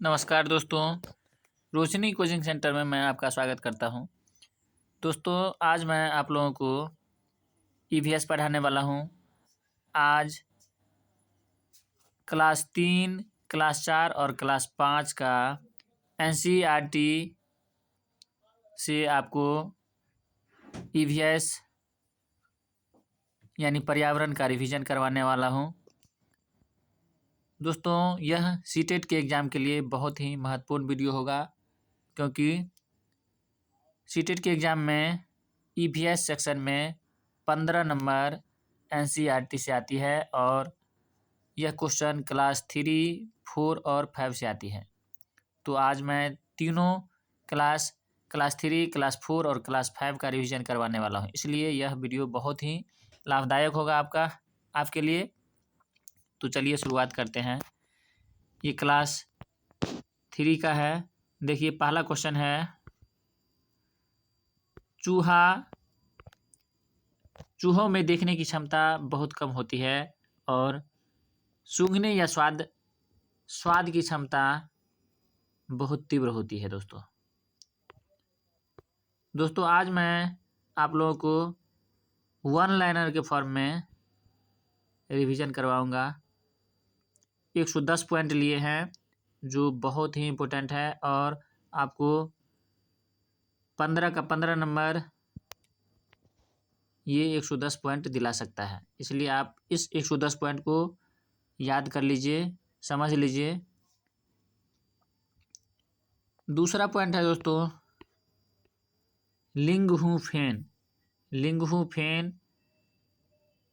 नमस्कार दोस्तों, रोशनी coaching centre में मैं आपका स्वागत करता हूं। दोस्तों, आज मैं आप लोगों को ईवीएस पढ़ाने वाला हूं। आज क्लास 3, क्लास 4 और क्लास 5 का एनसीईआरटी से आपको ईवीएस यानी पर्यावरण का रिवीजन करवाने वाला हूं। दोस्तों, यह सीटेट के एग्ज़ाम के लिए बहुत ही महत्वपूर्ण वीडियो होगा, क्योंकि सीटेट के एग्ज़ाम में ईवीएस सेक्शन में 15 नंबर एनसीईआरटी से आती है और यह क्वेश्चन क्लास 3, 4 और 5 से आती है। तो आज मैं तीनों क्लास 3, क्लास 4 और क्लास 5 का रिवीजन करवाने वाला हूँ, इसलिए यह वीडियो बहुत ही लाभदायक होगा आपके लिए। तो चलिए शुरुआत करते हैं। ये क्लास 3 का है। देखिए, पहला क्वेश्चन है, चूहों में देखने की क्षमता बहुत कम होती है और सूंघने या स्वाद की क्षमता बहुत तीव्र होती है। दोस्तों आज मैं आप लोगों को वन लाइनर के फॉर्म में रिवीजन करवाऊंगा। 110 पॉइंट लिए हैं, जो बहुत ही इम्पोर्टेंट है और आपको 15 का 15 नंबर ये 110 पॉइंट दिला सकता है। इसलिए आप इस 110 पॉइंट को याद कर लीजिए, समझ लीजिए। दूसरा पॉइंट है दोस्तों, लिंगहू फेन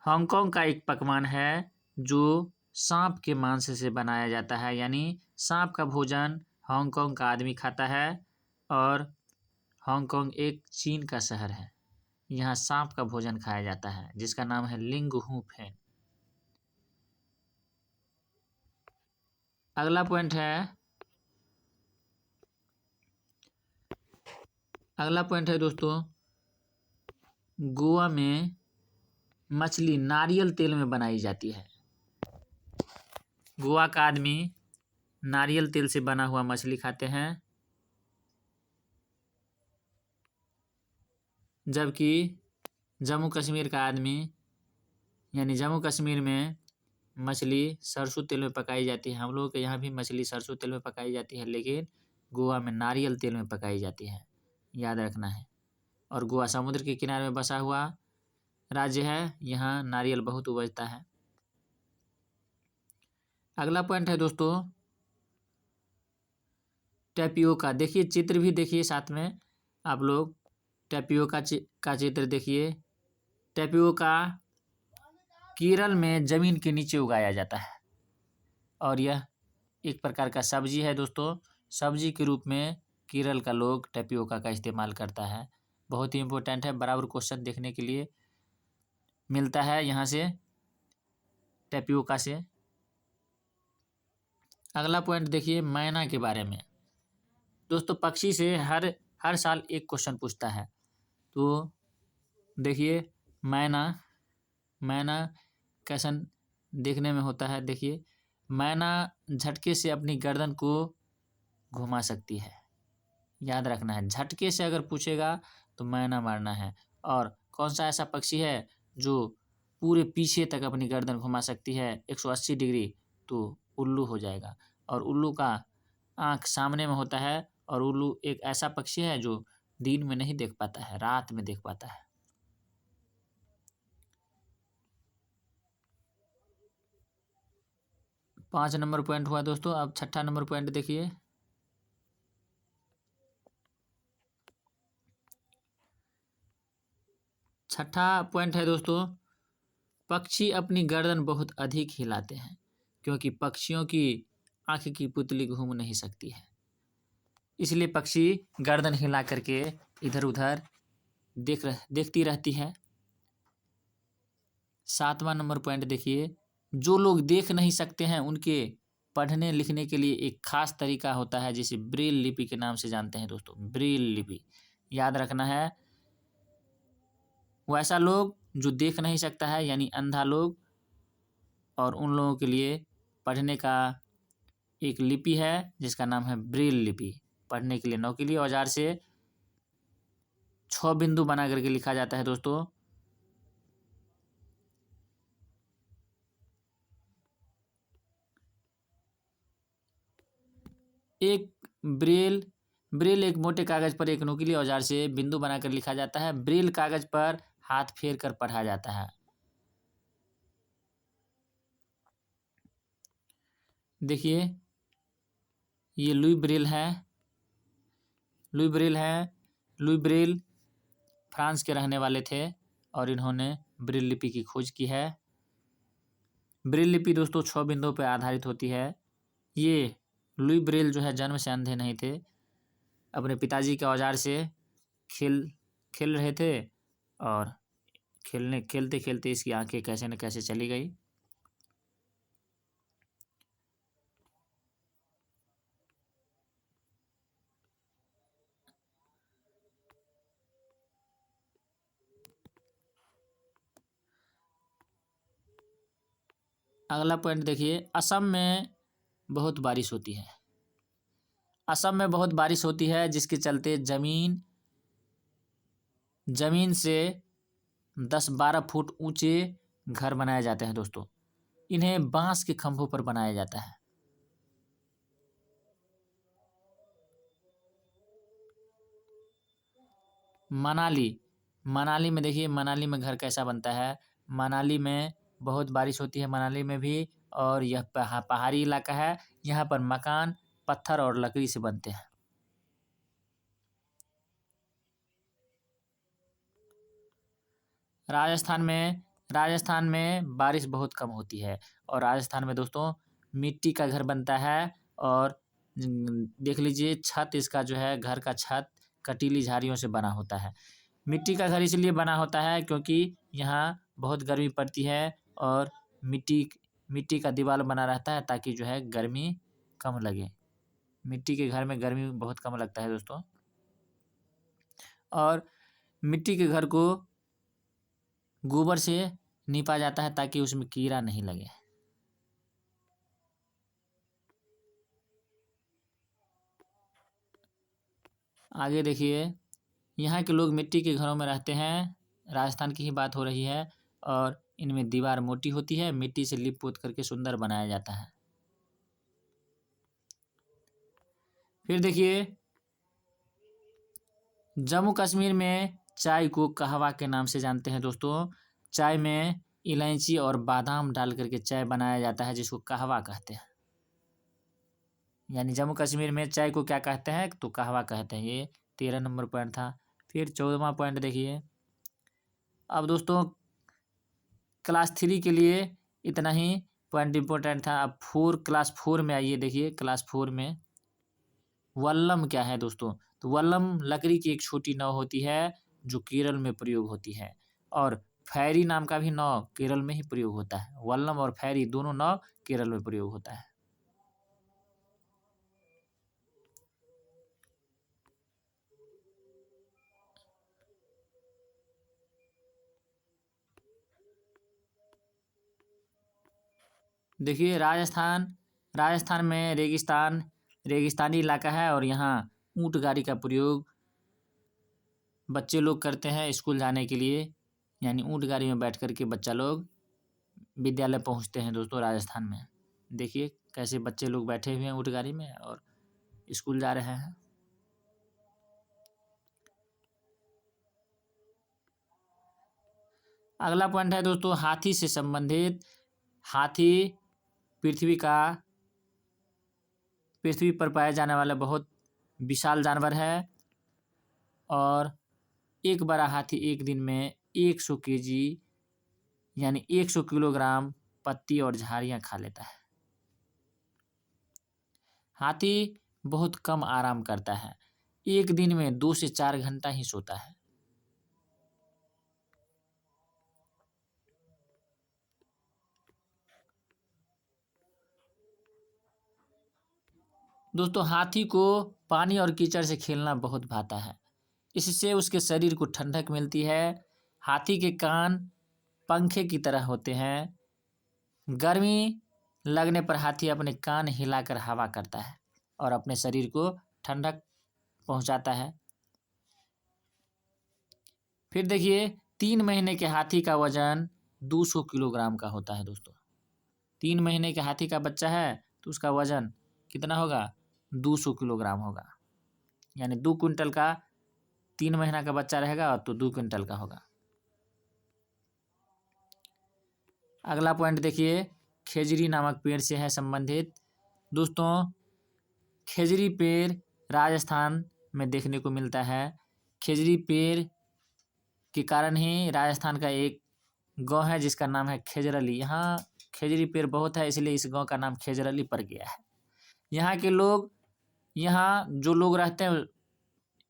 हांगकांग का एक पकवान है जो सांप के मांस से बनाया जाता है, यानी सांप का भोजन हांगकांग का आदमी खाता है। और हांगकांग एक चीन का शहर है, यहाँ सांप का भोजन खाया जाता है जिसका नाम है लिंगहू फेन। अगला पॉइंट है दोस्तों, गोवा में मछली नारियल तेल में बनाई जाती है। गोवा का आदमी नारियल तेल से बना हुआ मछली खाते हैं, जबकि जम्मू कश्मीर का आदमी यानी जम्मू कश्मीर में मछली सरसों तेल में पकाई जाती है। हम लोगों के यहाँ भी मछली सरसों तेल में पकाई जाती है, लेकिन गोवा में नारियल तेल में पकाई जाती है, याद रखना है। और गोवा समुद्र के किनारे में बसा हुआ राज्य है, यहाँ नारियल बहुत उपजता है। अगला पॉइंट है दोस्तों, टैपियोका। देखिए, चित्र भी देखिए साथ में आप लोग। टैपियोका का चित्र देखिए। टैपियोका केरल में ज़मीन के नीचे उगाया जाता है और यह एक प्रकार का सब्जी है दोस्तों। सब्जी के रूप में केरल का लोग टैपियोका का इस्तेमाल करता है। बहुत ही इम्पोर्टेंट है, बराबर क्वेश्चन देखने के लिए मिलता है यहाँ से, टैपियोका से। अगला पॉइंट देखिए, मैना के बारे में। दोस्तों, पक्षी से हर साल एक क्वेश्चन पूछता है। तो देखिए, मैना कैसन देखने में होता है। देखिए, मैना झटके से अपनी गर्दन को घुमा सकती है, याद रखना है। झटके से अगर पूछेगा तो मैना मारना है। और कौन सा ऐसा पक्षी है जो पूरे पीछे तक अपनी गर्दन घुमा सकती है 180 डिग्री, तो उल्लू हो जाएगा। और उल्लू का आँख सामने में होता है और उल्लू एक ऐसा पक्षी है जो दिन में नहीं देख पाता है, रात में देख पाता है। पाँच नंबर पॉइंट हुआ दोस्तों। अब छठा नंबर पॉइंट देखिए। छठा पॉइंट है दोस्तों, पक्षी अपनी गर्दन बहुत अधिक हिलाते हैं, क्योंकि पक्षियों की आँख की पुतली घूम नहीं सकती है, इसलिए पक्षी गर्दन हिला करके इधर उधर देखती रहती है। सातवां नंबर पॉइंट देखिए, जो लोग देख नहीं सकते हैं उनके पढ़ने लिखने के लिए एक खास तरीका होता है, जिसे ब्रेल लिपि के नाम से जानते हैं दोस्तों। ब्रेल लिपि याद रखना है। वैसा लोग जो देख नहीं सकता है, यानी अंधा लोग, और उन लोगों के लिए पढ़ने का एक लिपि है जिसका नाम है ब्रेल लिपि। पढ़ने के लिए नोकीली औजार से 6 बिंदु बना करके लिखा जाता है दोस्तों। एक ब्रेल ब्रेल एक मोटे कागज पर एक नुकीले औजार से बिंदु बनाकर लिखा जाता है। ब्रेल कागज पर हाथ फेर कर पढ़ा जाता है। देखिए ये लुई ब्रेल है। लुई ब्रेल फ्रांस के रहने वाले थे और इन्होंने ब्रेल लिपि की खोज की है। ब्रेल लिपि दोस्तों 6 बिंदुओं पर आधारित होती है। ये लुई ब्रेल जो है जन्म से अंधे नहीं थे। अपने पिताजी के औजार से खेल रहे थे और खेलते खेलते इसकी आंखें कैसे न कैसे चली गई। अगला पॉइंट देखिए, असम में बहुत बारिश होती है। असम में बहुत बारिश होती है जिसके चलते जमीन से 10-12 फुट ऊंचे घर बनाए जाते हैं दोस्तों। इन्हें बांस के खंभों पर बनाया जाता है। मनाली में देखिए, मनाली में घर कैसा बनता है। मनाली में बहुत बारिश होती है मनाली में भी, और यह पहाड़ी इलाका है। यहाँ पर मकान पत्थर और लकड़ी से बनते हैं। राजस्थान में बारिश बहुत कम होती है और राजस्थान में दोस्तों मिट्टी का घर बनता है। और देख लीजिए छत इसका जो है, घर का छत कटीली झाड़ियों से बना होता है। मिट्टी का घर इसलिए बना होता है क्योंकि यहाँ बहुत गर्मी पड़ती है और मिट्टी का दीवार बना रहता है ताकि जो है गर्मी कम लगे। मिट्टी के घर में गर्मी बहुत कम लगता है दोस्तों। और मिट्टी के घर को गोबर से नीपा जाता है ताकि उसमें कीड़ा नहीं लगे। आगे देखिए, यहाँ के लोग मिट्टी के घरों में रहते हैं। राजस्थान की ही बात हो रही है और इनमें दीवार मोटी होती है, मिट्टी से लिप पोत करके सुंदर बनाया जाता है। फिर देखिए, जम्मू कश्मीर में चाय को कहवा के नाम से जानते हैं दोस्तों। चाय में इलायची और बादाम डाल करके चाय बनाया जाता है जिसको कहवा कहते हैं। यानी जम्मू कश्मीर में चाय को क्या कहते हैं, तो कहवा कहते हैं। ये 13 नंबर पॉइंट था। फिर 14वां पॉइंट देखिए। अब दोस्तों क्लास 3 के लिए इतना ही पॉइंट इम्पोर्टेंट था। अब क्लास 4 में आइए। देखिए क्लास 4 में वल्लम क्या है दोस्तों, तो वल्लम लकड़ी की एक छोटी नाव होती है जो केरल में प्रयोग होती है। और फैरी नाम का भी नाव केरल में ही प्रयोग होता है। वल्लम और फैरी दोनों नाव केरल में प्रयोग होता है। देखिए राजस्थान में रेगिस्तानी इलाका है और यहाँ ऊंट गाड़ी का प्रयोग बच्चे लोग करते हैं स्कूल जाने के लिए। यानी ऊंट गाड़ी में बैठ करके बच्चा लोग विद्यालय पहुंचते हैं दोस्तों राजस्थान में। देखिए कैसे बच्चे लोग बैठे हुए हैं ऊंट गाड़ी में और स्कूल जा रहे हैं। अगला पॉइंट है दोस्तों हाथी से संबंधित। हाथी पृथ्वी पर पाया जाने वाला बहुत विशाल जानवर है और एक बड़ा हाथी एक दिन में 100 केजी यानी 100 किलोग्राम पत्ती और झाड़ियाँ खा लेता है। हाथी बहुत कम आराम करता है, एक दिन में 2 से 4 घंटा ही सोता है। दोस्तों हाथी को पानी और कीचड़ से खेलना बहुत भाता है, इससे उसके शरीर को ठंडक मिलती है। हाथी के कान पंखे की तरह होते हैं। गर्मी लगने पर हाथी अपने कान हिलाकर हवा करता है और अपने शरीर को ठंडक पहुंचाता है। फिर देखिए 3 महीने के हाथी का वजन 200 किलोग्राम का होता है दोस्तों। 3 महीने के हाथी का बच्चा है तो उसका वजन कितना होगा? 200 किलोग्राम होगा। यानी 2 क्विंटल का 3 महीना का बच्चा रहेगा तो 2 क्विंटल का होगा। अगला पॉइंट देखिए, खेजड़ी नामक पेड़ से है संबंधित। दोस्तों खेजड़ी पेड़ राजस्थान में देखने को मिलता है। खेजड़ी पेड़ के कारण ही राजस्थान का एक गांव है जिसका नाम है खेजरली। यहाँ खेजड़ी पेड़ बहुत है इसलिए इस गांव का नाम खेजरली पड़ गया है। यहाँ के लोग, यहाँ जो लोग रहते हैं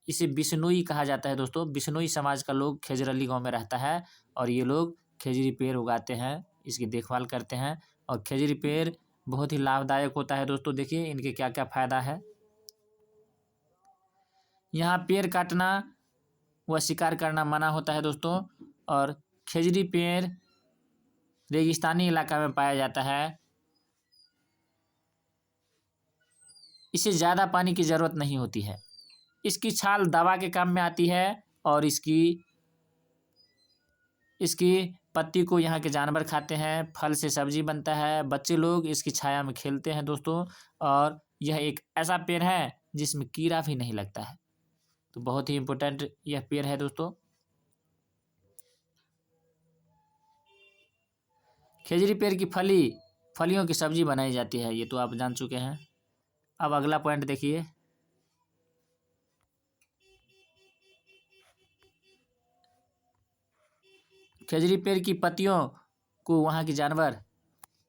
इसे बिश्नोई कहा जाता है दोस्तों। बिश्नोई समाज का लोग खेजरली गांव में रहता है और ये लोग खेजड़ी पेड़ उगाते हैं, इसकी देखभाल करते हैं। और खेजड़ी पेड़ बहुत ही लाभदायक होता है दोस्तों। देखिए इनके क्या क्या फायदा है। यहाँ पेड़ काटना व शिकार करना मना होता है दोस्तों। और खेजड़ी पेड़ रेगिस्तानी इलाका में पाया जाता है। इसे ज़्यादा पानी की ज़रूरत नहीं होती है। इसकी छाल दवा के काम में आती है और इसकी पत्ती को यहाँ के जानवर खाते हैं। फल से सब्जी बनता है। बच्चे लोग इसकी छाया में खेलते हैं दोस्तों। और यह एक ऐसा पेड़ है जिसमें कीड़ा भी नहीं लगता है। तो बहुत ही इम्पोर्टेंट यह पेड़ है दोस्तों। खेजड़ी पेड़ की फलियों की सब्जी बनाई जाती है, ये तो आप जान चुके हैं। अब अगला पॉइंट देखिए, खेजड़ी पेड़ की पत्तियों को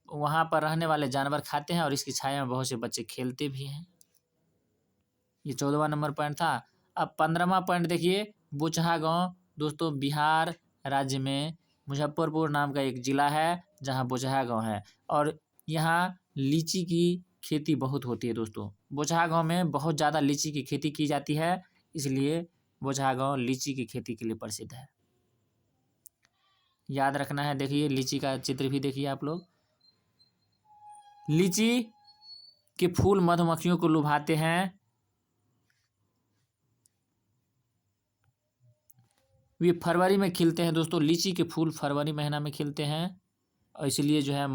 वहाँ पर रहने वाले जानवर खाते हैं और इसकी छाया में बहुत से बच्चे खेलते भी हैं। ये 14वां नंबर पॉइंट था। अब 15वां पॉइंट देखिए, बोचहा गांव। दोस्तों बिहार राज्य में मुजफ्फरपुर नाम का एक जिला है जहाँ बोचहा गांव है और यहाँ लीची की खेती बहुत होती है दोस्तों। बोचहा गांव में बहुत ज़्यादा लीची की खेती की जाती है, इसलिए बोचहा गांव लीची की खेती के लिए प्रसिद्ध है। याद रखना है। देखिए लीची का चित्र भी देखिए आप लोग। लीची के फूल मधुमक्खियों को लुभाते हैं। वे फरवरी में खिलते हैं दोस्तों। लीची के फूल फरवरी महीना में खिलते हैं और इसलिए जो है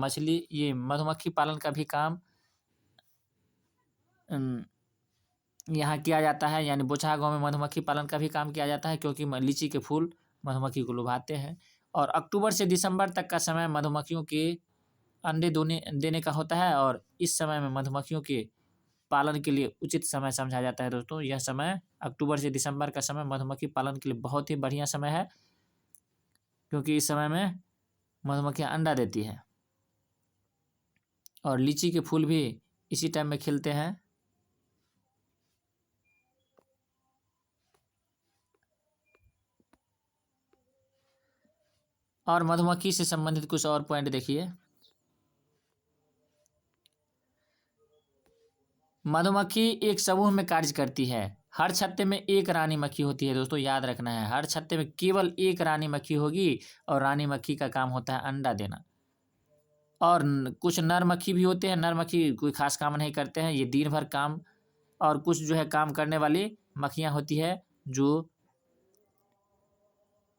ये मधुमक्खी पालन का भी काम यहाँ किया जाता है। यानी बोचहा गांव में मधुमक्खी पालन का भी काम किया जाता है क्योंकि लीची के फूल मधुमक्खी को लुभाते हैं। और अक्टूबर से दिसंबर तक का समय मधुमक्खियों के अंडे देने का होता है और इस समय में मधुमक्खियों के पालन के लिए उचित समय समझा जाता है दोस्तों। यह समय अक्टूबर से दिसंबर का समय मधुमक्खी पालन के लिए बहुत ही बढ़िया समय है क्योंकि इस समय में मधुमक्खियाँ अंडा देती है। और लीची के फूल भी इसी टाइम में खिलते हैं। और मधुमक्खी से संबंधित कुछ और पॉइंट देखिए। मधुमक्खी एक समूह में कार्य करती है। हर छत्ते में एक रानी मक्खी होती है दोस्तों, याद रखना है। हर छत्ते में केवल एक रानी मक्खी होगी और रानी मक्खी का काम होता है अंडा देना। और कुछ नर मक्खी भी होते हैं। नर मक्खी कोई खास काम नहीं करते हैं, ये दिन भर काम। और कुछ जो है काम करने वाली मक्खियाँ होती है जो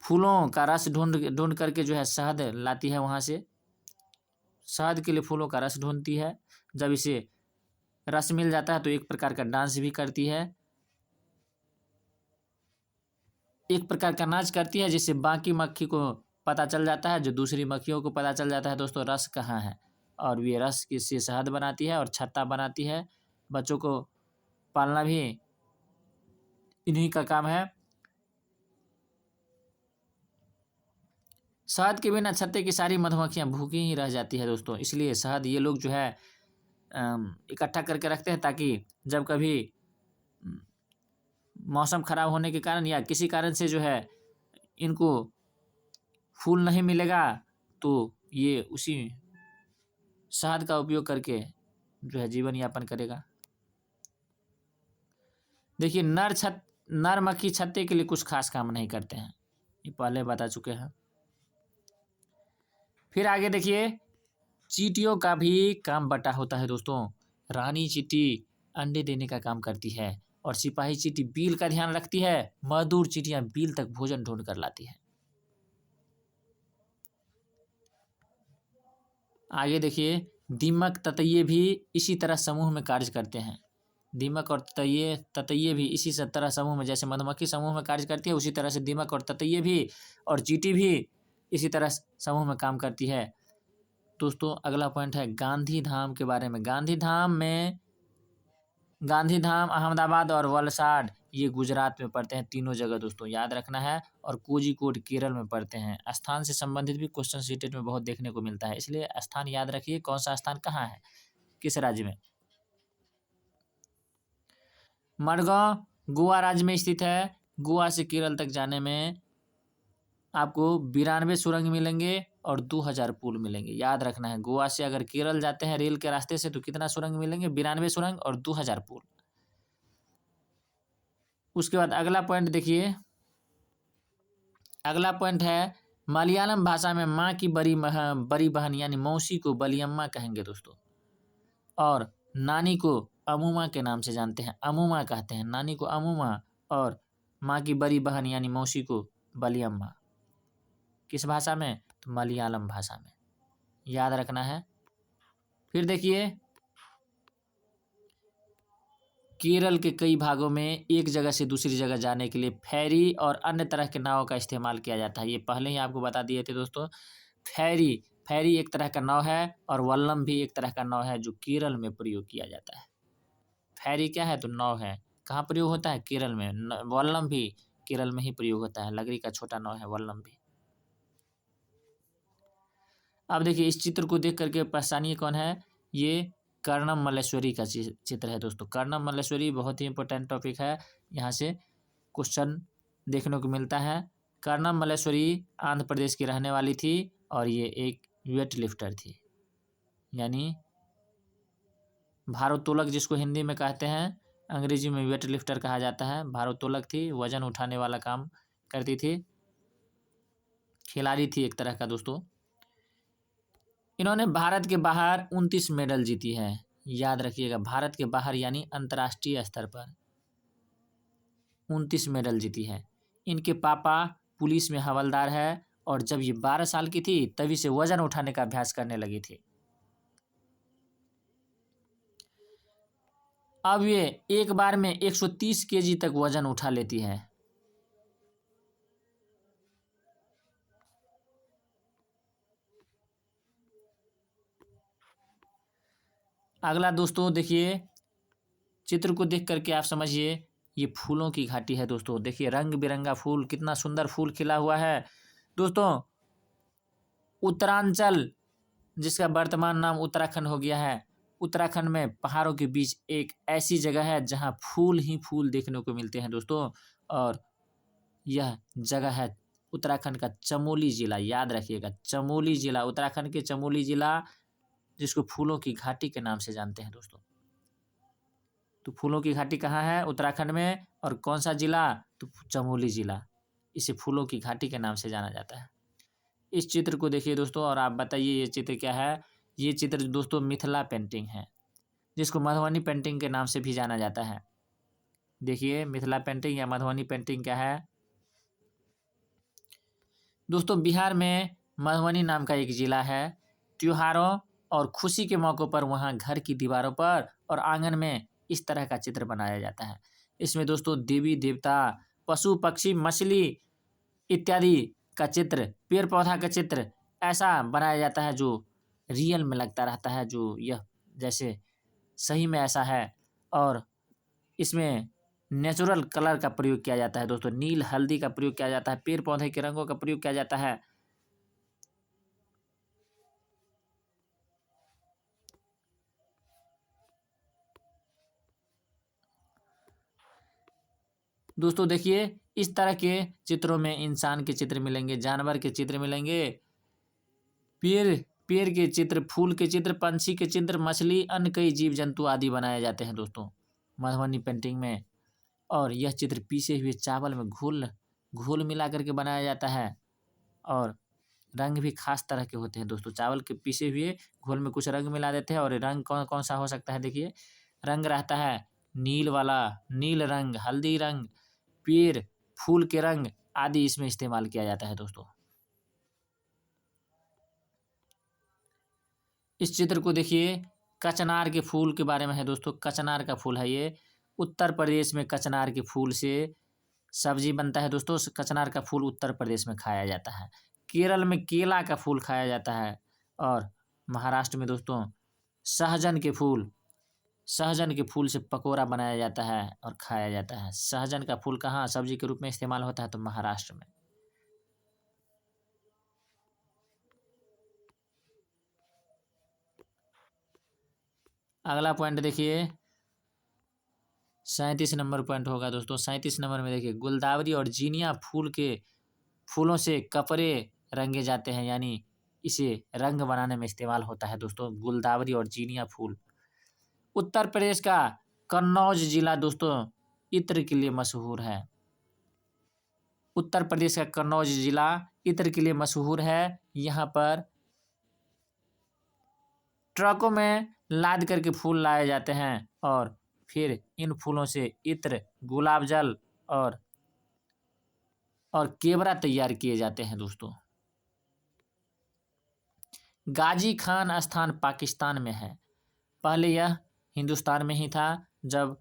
फूलों का रस ढूंढ करके जो है शहद लाती है। वहाँ से शहद के लिए फूलों का रस ढूंढती है। जब इसे रस मिल जाता है तो एक प्रकार का डांस भी करती है, एक प्रकार का नाच करती है जिससे बाकी मक्खी को पता चल जाता है, जो दूसरी मक्खियों को पता चल जाता है दोस्तों रस कहाँ है। और ये रस से शहद बनाती है और छत्ता बनाती है। बच्चों को पालना भी इन्हीं का काम है। शहद के बिना छत्ते की सारी मधुमक्खियाँ भूखी ही रह जाती है दोस्तों। इसलिए शहद ये लोग जो है इकट्ठा करके रखते हैं ताकि जब कभी मौसम खराब होने के कारण या किसी कारण से जो है इनको फूल नहीं मिलेगा तो ये उसी शहद का उपयोग करके जो है जीवन यापन करेगा। देखिए नर मक्खी छत्ते के लिए कुछ खास काम नहीं करते हैं, ये पहले बता चुके हैं। फिर आगे देखिए चींटियों का भी काम बटा होता है दोस्तों। रानी चींटी अंडे देने का काम करती है और सिपाही चींटी बील का ध्यान रखती है। मजदूर चींटियां बील तक भोजन ढूंढ कर लाती है। आगे देखिए, दीमक ततैये भी इसी तरह समूह में कार्य करते हैं। दीमक और ततैये भी इसी तरह समूह में, जैसे मधुमक्खी समूह में कार्य करती है, उसी तरह से दीमक और ततैये भी और चींटी भी इसी तरह समूह में काम करती है। दोस्तों अगला पॉइंट है गांधी धाम के बारे में। गांधी धाम अहमदाबाद और वलसाड ये गुजरात में पड़ते हैं। तीनों जगह दोस्तों याद रखना है। और कोझिकोड केरल में पड़ते हैं। स्थान से संबंधित भी क्वेश्चन सीटेट में बहुत देखने को मिलता है, इसलिए स्थान याद रखिए, कौन सा स्थान कहाँ है, किस राज्य में। मडगांव गोवा राज्य में स्थित है। गोवा से केरल तक जाने में आपको 92 सुरंग मिलेंगे और 2000 पुल मिलेंगे। याद रखना है, गोवा से अगर केरल जाते हैं रेल के रास्ते से तो कितना सुरंग मिलेंगे, 92 सुरंग और 2000 पुल। उसके बाद अगला पॉइंट देखिए, अगला पॉइंट है मलयालम भाषा में माँ की बड़ी बहन यानी मौसी को बलियम्मा कहेंगे दोस्तों। और नानी को अमूमा के नाम से जानते हैं, अमूमा कहते हैं। नानी को अमूमा और माँ की बड़ी बहन यानी मौसी को बलियम्मा। किस भाषा में, तो मलयालम भाषा में। याद रखना है। फिर देखिए, केरल के कई भागों में एक जगह से दूसरी जगह जाने के लिए फेरी और अन्य तरह के नावों का इस्तेमाल किया जाता है। ये पहले ही आपको बता दिए थे दोस्तों। फेरी एक तरह का नाव है और वल्लम भी एक तरह का नाव है जो केरल में प्रयोग किया जाता है। फेरी क्या है, तो नाव है। कहाँ प्रयोग होता है, केरल में। वल्लम भी केरल में ही प्रयोग होता है। लकड़ी का छोटा नाव है वल्लम भी। अब देखिए, इस चित्र को देख करके पहचानिए कौन है। ये कर्णम मल्लेश्वरी का चित्र है दोस्तों। कर्णम मल्लेश्वरी बहुत ही इंपॉर्टेंट टॉपिक है, यहाँ से क्वेश्चन देखने को मिलता है। कर्णम मल्लेश्वरी आंध्र प्रदेश की रहने वाली थी और ये एक वेट लिफ्टर थी, यानी भारोत्तोलक जिसको हिंदी में कहते हैं, अंग्रेजी में वेट लिफ्टर कहा जाता है। भारोत्तोलक थी, वजन उठाने वाला काम करती थी, खिलाड़ी थी एक तरह का दोस्तों। इन्होंने भारत के बाहर 29 मेडल जीती है। याद रखिएगा, भारत के बाहर यानी अंतर्राष्ट्रीय स्तर पर 29 मेडल जीती है। इनके पापा पुलिस में हवलदार है और जब ये 12 साल की थी तभी से वजन उठाने का अभ्यास करने लगी थी। अब ये एक बार में 130 केजी तक वजन उठा लेती है। अगला दोस्तों देखिए, चित्र को देख करके आप समझिए, ये फूलों की घाटी है दोस्तों। देखिए रंग बिरंगा फूल, कितना सुंदर फूल खिला हुआ है दोस्तों। उत्तरांचल, जिसका वर्तमान नाम उत्तराखंड हो गया है, उत्तराखंड में पहाड़ों के बीच एक ऐसी जगह है जहां फूल ही फूल देखने को मिलते हैं दोस्तों। और यह जगह है उत्तराखंड का चमोली जिला। याद रखिएगा, चमोली जिला, उत्तराखंड के चमोली जिला, जिसको फूलों की घाटी के नाम से जानते हैं दोस्तों। तो फूलों की घाटी कहाँ है, उत्तराखंड में। और कौन सा जिला, तो चमोली जिला। इसे फूलों की घाटी के नाम से जाना जाता है। इस चित्र को देखिए दोस्तों और आप बताइए ये चित्र क्या है। ये चित्र दोस्तों मिथिला पेंटिंग है, जिसको मधुबनी पेंटिंग के नाम से भी जाना जाता है। देखिए मिथिला पेंटिंग या मधुबनी पेंटिंग क्या है दोस्तों। बिहार में मधुबनी नाम का एक जिला है। त्योहारों और खुशी के मौक़ों पर वहाँ घर की दीवारों पर और आंगन में इस तरह का चित्र बनाया जाता है। इसमें दोस्तों देवी देवता, पशु पक्षी, मछली इत्यादि का चित्र, पेड़ पौधा का चित्र ऐसा बनाया जाता है जो रियल में लगता रहता है, जो यह जैसे सही में ऐसा है। और इसमें नेचुरल कलर का प्रयोग किया जाता है दोस्तों। नील हल्दी का प्रयोग किया जाता है, पेड़ पौधे के रंगों का प्रयोग किया जाता है। दोस्तों देखिए, इस तरह के चित्रों में इंसान के चित्र मिलेंगे, जानवर के चित्र मिलेंगे, पेड़ के चित्र, फूल के चित्र, पंछी के चित्र, मछली, अन्य कई जीव जंतु आदि बनाए जाते हैं दोस्तों मधुबनी पेंटिंग में। और यह चित्र पीसे हुए चावल में घोल मिला करके बनाया जाता है। और रंग भी खास तरह के होते हैं दोस्तों। चावल के पीसे हुए घोल में कुछ रंग मिला देते हैं और रंग कौन कौन सा हो सकता है देखिए, रंग रहता है नील वाला, नील रंग, हल्दी रंग, पेड़ फूल के रंग आदि इसमें इस्तेमाल किया जाता है दोस्तों। इस चित्र को देखिए, कचनार के फूल के बारे में है दोस्तों। कचनार का फूल है ये। उत्तर प्रदेश में कचनार के फूल से सब्जी बनता है दोस्तों। कचनार का फूल उत्तर प्रदेश में खाया जाता है। केरल में केला का फूल खाया जाता है और महाराष्ट्र में दोस्तों सहजन के फूल, सहजन के फूल से पकौड़ा बनाया जाता है और खाया जाता है। सहजन का फूल कहाँ सब्जी के रूप में इस्तेमाल होता है, तो महाराष्ट्र में। अगला पॉइंट देखिए, 37 नंबर पॉइंट होगा दोस्तों। 37 नंबर में देखिए, गुलदावरी और जीनिया फूल के फूलों से कपड़े रंगे जाते हैं, यानी इसे रंग बनाने में इस्तेमाल होता है दोस्तों, गुलदावरी और जीनिया फूल। उत्तर प्रदेश का कन्नौज जिला दोस्तों इत्र के लिए मशहूर है। उत्तर प्रदेश का कन्नौज जिला इत्र के लिए मशहूर है। यहाँ पर ट्रकों में लाद करके फूल लाए जाते हैं और फिर इन फूलों से इत्र, गुलाब जल और केवड़ा तैयार किए जाते हैं दोस्तों। गाजी खान स्थान पाकिस्तान में है। पहले यह हिंदुस्तान में ही था। जब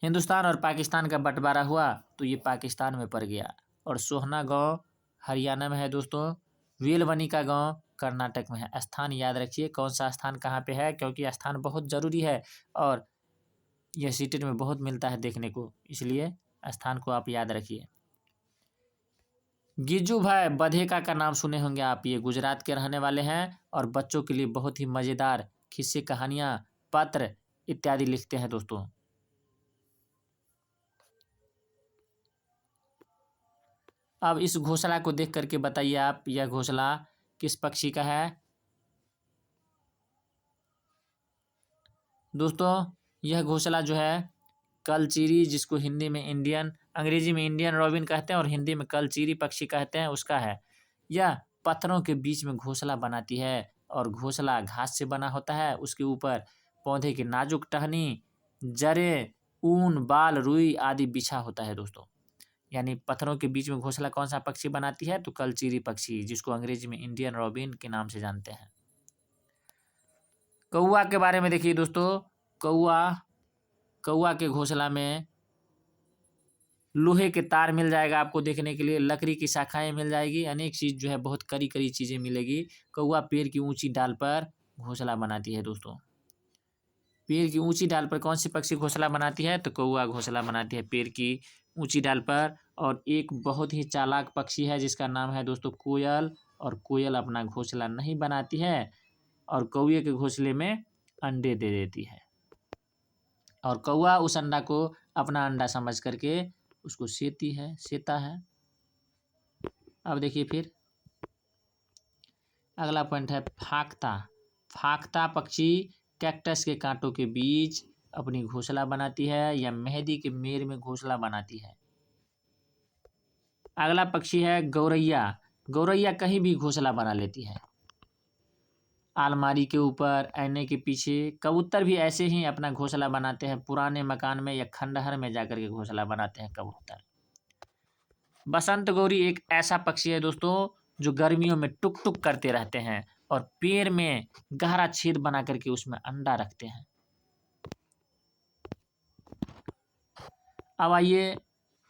हिंदुस्तान और पाकिस्तान का बंटवारा हुआ तो ये पाकिस्तान में पड़ गया। और सोहना गांव हरियाणा में है दोस्तों। वेलवनी का गांव कर्नाटक में है। स्थान याद रखिए कौन सा स्थान कहाँ पे है, क्योंकि स्थान बहुत ज़रूरी है और यह सीटेट में बहुत मिलता है देखने को, इसलिए स्थान को आप याद रखिए। गिज्जू भाई बधेका का नाम सुने होंगे आप। ये गुजरात के रहने वाले हैं और बच्चों के लिए बहुत ही मज़ेदार किस्से, कहानियाँ, पत्र इत्यादि लिखते हैं दोस्तों। अब इस घोंसला को देख करके बताइए आप, यह घोंसला किस पक्षी का है दोस्तों। यह घोंसला जो है कलचीरी, जिसको हिंदी में इंडियन, अंग्रेजी में इंडियन रॉबिन कहते हैं और हिंदी में कलचीरी पक्षी कहते हैं, उसका है। यह पत्थरों के बीच में घोंसला बनाती है और घोंसला घास से बना होता है। उसके ऊपर पौधे की नाजुक टहनी, जड़ें, ऊन, बाल, रुई आदि बिछा होता है दोस्तों। यानी पत्थरों के बीच में घोंसला कौन सा पक्षी बनाती है, तो कलचीरी पक्षी, जिसको अंग्रेजी में इंडियन रॉबिन के नाम से जानते हैं। कौआ के बारे में देखिए दोस्तों। कौआ के घोंसला में लोहे के तार मिल जाएगा आपको देखने के लिए, लकड़ी की शाखाएं मिल जाएगी, अनेक चीज़ जो है बहुत कड़ी कड़ी चीज़ें मिलेगी। कौआ पेड़ की ऊंची डाल पर घोंसला बनाती है दोस्तों। पेड़ की ऊंची डाल पर कौन सी पक्षी घोंसला बनाती है, तो कौआ घोंसला बनाती है पेड़ की ऊंची डाल पर। और एक बहुत ही चालाक पक्षी है जिसका नाम है दोस्तों कोयल, और कोयल अपना घोंसला नहीं बनाती है और कौए के घोंसले में अंडे दे देती है और कौआ उस अंडा को अपना अंडा समझ करके उसको सेता है। अब देखिए फिर अगला पॉइंट है फाख्ता। फाख्ता पक्षी कैक्टस के कांटों के बीच अपनी घोंसला बनाती है या मेहंदी के मेड़ में घोंसला बनाती है। अगला पक्षी है गौरैया। गौरैया कहीं भी घोंसला बना लेती है, अलमारी के ऊपर, आईने के पीछे। कबूतर भी ऐसे ही अपना घोंसला बनाते हैं, पुराने मकान में या खंडहर में जाकर के घोंसला बनाते हैं कबूतर। बसंत गौरी एक ऐसा पक्षी है दोस्तों जो गर्मियों में टुक टुक करते रहते हैं और पेड़ में गहरा छेद बना करके उसमें अंडा रखते हैं। अब आइए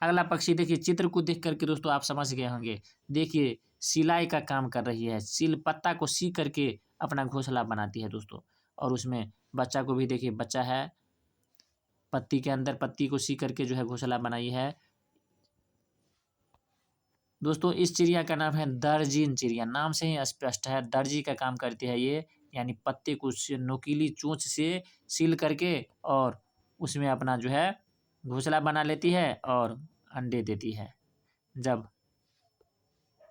अगला पक्षी देखिए। चित्र को देख करके दोस्तों आप समझ गए होंगे। देखिए सिलाई का काम कर रही है, सिल पत्ता को सी करके अपना घोंसला बनाती है दोस्तों। और उसमें बच्चा को भी देखिए, बच्चा है, पत्ती के अंदर पत्ती को सी करके जो है घोंसला बनाई है दोस्तों। इस चिड़िया का नाम है दर्जीन चिड़िया। नाम से ही स्पष्ट है, दर्जी का काम करती है ये, यानी पत्ते को नोकीली चोंच से सील करके और उसमें अपना जो है घोंसला बना लेती है और अंडे देती है। जब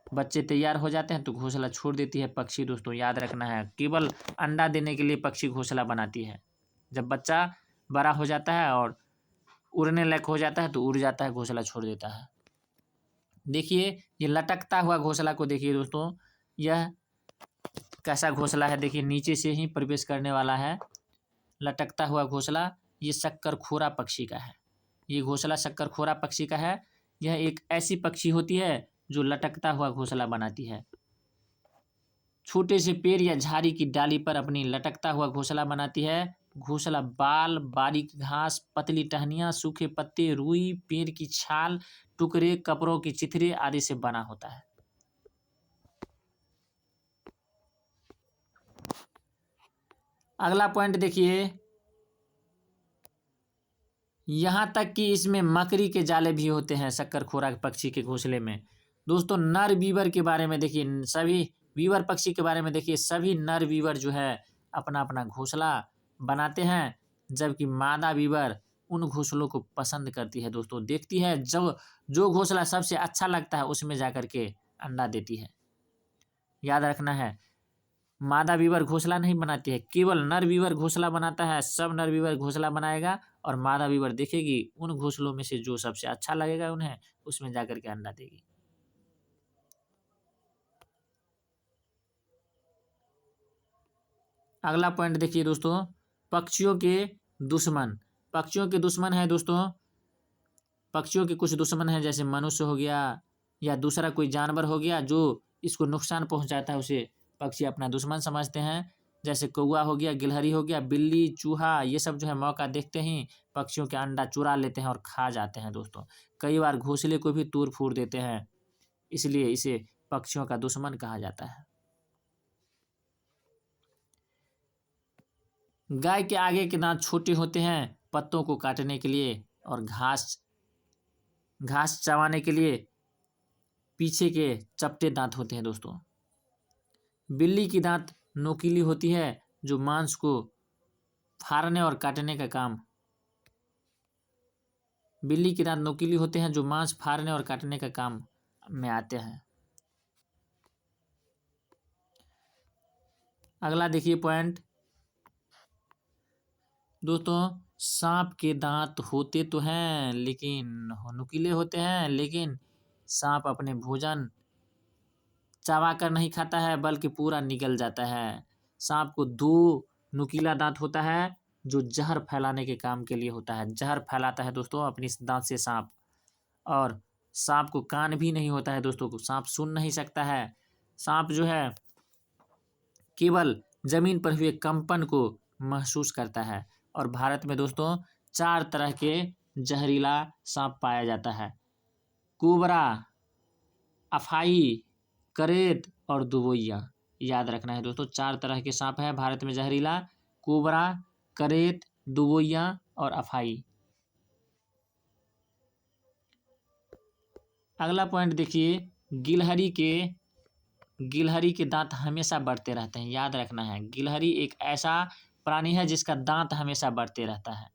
बच्चे तैयार हो जाते हैं तो घोंसला छोड़ देती है पक्षी दोस्तों। याद रखना है, केवल अंडा देने के लिए पक्षी घोंसला बनाती है। जब बच्चा बड़ा हो जाता है और उड़ने लायक हो जाता है तो उड़ जाता है, घोंसला छोड़ देता है। देखिए ये लटकता हुआ घोंसला को देखिए दोस्तों, यह कैसा घोंसला है। देखिए नीचे से ही प्रवेश करने वाला है लटकता हुआ घोंसला। ये शक्करखोरा पक्षी का है। ये घोंसला शक्करखोरा पक्षी का है। यह एक ऐसी पक्षी होती है जो लटकता हुआ घोंसला बनाती है। छोटे से पेड़ या झाड़ी की डाली पर अपनी लटकता हुआ घोंसला बनाती है। घोंसला बाल, बारीक घास, पतली टहनियाँ, सूखे पत्ते, रुई, पेड़ की छाल, टुकड़े, कपड़ों की चिथड़े आदि से बना होता है। अगला पॉइंट देखिए, यहाँ तक कि इसमें मकड़ी के जाले भी होते हैं शक्करखोरा पक्षी के घोंसले में। दोस्तों नर बीवर के बारे में देखिए, सभी बीवर पक्षी के बारे में देखिए, सभी नर बीवर जो है अपना अपना घोंसला बनाते हैं, जबकि मादा बीवर उन घोंसलों को पसंद करती है दोस्तों। देखती है जो घोंसला सबसे अच्छा लगता है उसमें जाकर के अंडा देती है। याद रखना है, मादा बीवर घोंसला नहीं बनाती है, केवल नर बीवर घोंसला बनाता है। सब नर बीवर घोंसला बनाएगा और मादा बीवर देखेगी उन घोंसलों में से जो सबसे अच्छा लगेगा उन्हें, उसमें जाकर के अंडा देगी। अगला पॉइंट देखिए दोस्तों, पक्षियों के दुश्मन। पक्षियों के दुश्मन है दोस्तों, पक्षियों के कुछ दुश्मन हैं, जैसे मनुष्य हो गया या दूसरा कोई जानवर हो गया जो इसको नुकसान पहुंचाता है, उसे पक्षी अपना दुश्मन समझते हैं। जैसे कौवा हो गया, गिलहरी हो गया, बिल्ली, चूहा, ये सब जो है मौका देखते ही पक्षियों के अंडा चुरा लेते हैं और खा जाते हैं दोस्तों। कई बार घोंसले को भी तोड़ फोड़ देते हैं, इसलिए इसे पक्षियों का दुश्मन कहा जाता है। गाय के आगे के दांत छोटे होते हैं पत्तों को काटने के लिए, और घास चबाने के लिए पीछे के चपटे दांत होते हैं दोस्तों। बिल्ली की दांत नोकीली होती है जो मांस को फाड़ने और काटने का काम बिल्ली के दांत नोकीली होते हैं जो मांस फाड़ने और काटने का काम में आते हैं। अगला देखिए पॉइंट दोस्तों, सांप के दांत होते तो हैं लेकिन नुकीले होते हैं, लेकिन सांप अपने भोजन चबा कर नहीं खाता है बल्कि पूरा निगल जाता है। सांप को दो नुकीला दांत होता है जो जहर फैलाने के काम के लिए होता है। जहर फैलाता है दोस्तों अपनी दांत से सांप। और सांप को कान भी नहीं होता है दोस्तों, सांप सुन नहीं सकता है। सांप जो है केवल जमीन पर हुए कंपन को महसूस करता है। और भारत में दोस्तों 4 तरह के जहरीला सांप पाया जाता है, कोबरा, अफाई, करेत और दुबोइया। याद रखना है दोस्तों, 4 तरह के सांप हैं भारत में जहरीला, कोबरा, करेत, दुबोइया और अफाई। अगला पॉइंट देखिए, गिलहरी के दांत हमेशा बढ़ते रहते हैं। याद रखना है, गिलहरी एक ऐसा प्राणी है जिसका दांत हमेशा बढ़ते रहता है,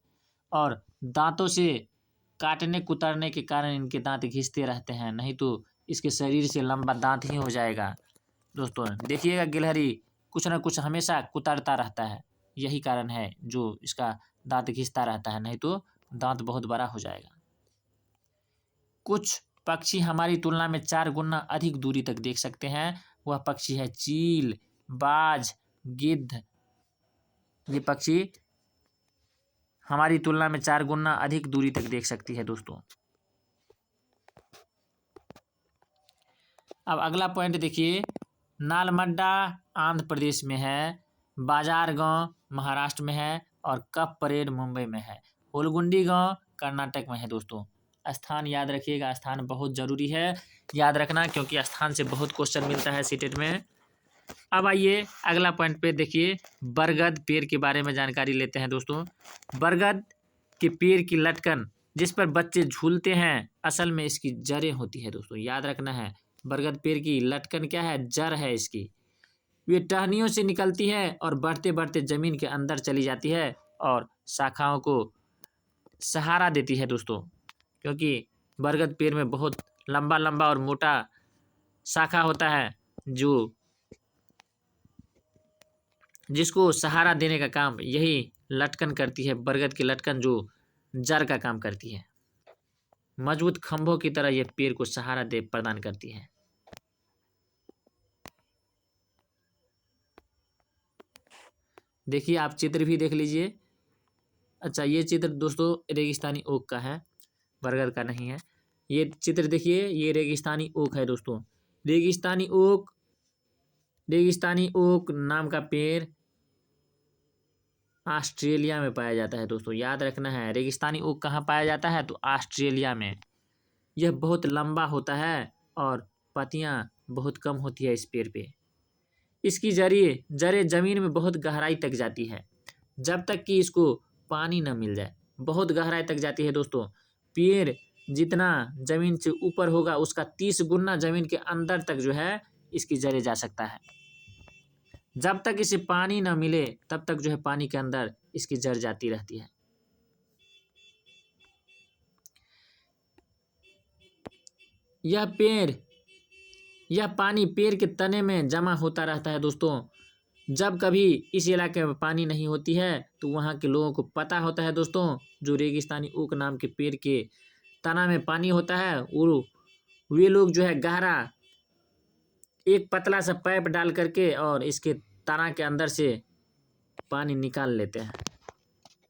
और दांतों से काटने कुतरने के कारण इनके दांत घिसते रहते हैं, नहीं तो इसके शरीर से लंबा दांत ही हो जाएगा। दोस्तों देखिएगा, गिलहरी कुछ ना कुछ हमेशा कुतरता रहता है, यही कारण है जो इसका दांत घिसता रहता है, नहीं तो दांत बहुत बड़ा हो जाएगा। कुछ पक्षी हमारी तुलना में 4 गुना अधिक दूरी तक देख सकते हैं। वह पक्षी है चील, बाज, गिद्ध। ये पक्षी हमारी तुलना में 4 गुना अधिक दूरी तक देख सकती है दोस्तों। अब अगला पॉइंट देखिए, नालमड्डा आंध्र प्रदेश में है, बाजार गांव महाराष्ट्र में है और कप परेड मुंबई में है। होलगुंडी गांव कर्नाटक में है दोस्तों। स्थान याद रखिएगा, स्थान बहुत ज़रूरी है याद रखना, क्योंकि स्थान से बहुत क्वेश्चन मिलता है सीटेट में। अब आइए अगला पॉइंट पे देखिए, बरगद पेड़ के बारे में जानकारी लेते हैं दोस्तों। बरगद के पेड़ की लटकन जिस पर बच्चे झूलते हैं, असल में इसकी जड़ें होती है दोस्तों। याद रखना है, बरगद पेड़ की लटकन क्या है? जड़ है इसकी। वे टहनियों से निकलती है और बढ़ते बढ़ते जमीन के अंदर चली जाती है और शाखाओं को सहारा देती है दोस्तों, क्योंकि बरगद पेड़ में बहुत लंबा लंबा और मोटा शाखा होता है जो जिसको सहारा देने का काम यही लटकन करती है। बरगद की लटकन जो जड़ का काम करती है। मजबूत खंभों की तरह ये पेड़ को सहारा दे प्रदान करती है। देखिए, आप चित्र भी देख लीजिए। अच्छा, ये चित्र दोस्तों रेगिस्तानी ओक का है, बरगद का नहीं है। ये चित्र देखिए, ये रेगिस्तानी ओक है दोस्तों। रेगिस्तानी ओक नाम का पेड़ ऑस्ट्रेलिया में पाया जाता है दोस्तों, याद रखना है। रेगिस्तानी ओक कहाँ पाया जाता है? तो ऑस्ट्रेलिया में। यह बहुत लंबा होता है और पत्तियां बहुत कम होती है इस पेड़ पे। इसकी जड़ें जमीन में बहुत गहराई तक जाती है, जब तक कि इसको पानी न मिल जाए। बहुत गहराई तक जाती है दोस्तों। पेड़ जितना जमीन से ऊपर होगा उसका 30 गुना जमीन के अंदर तक जो है इसकी जड़ें जा सकता है। जब तक इसे पानी न मिले तब तक जो है पानी के अंदर इसकी जड़ जाती रहती है। यह पानी पेड़ के तने में जमा होता रहता है दोस्तों। जब कभी इस इलाके में पानी नहीं होती है तो वहाँ के लोगों को पता होता है दोस्तों, जो रेगिस्तानी ओक नाम के पेड़ के तना में पानी होता है, वे लोग जो है गहरा एक पतला सा पाइप डाल करके और इसके तना के अंदर से पानी निकाल लेते हैं।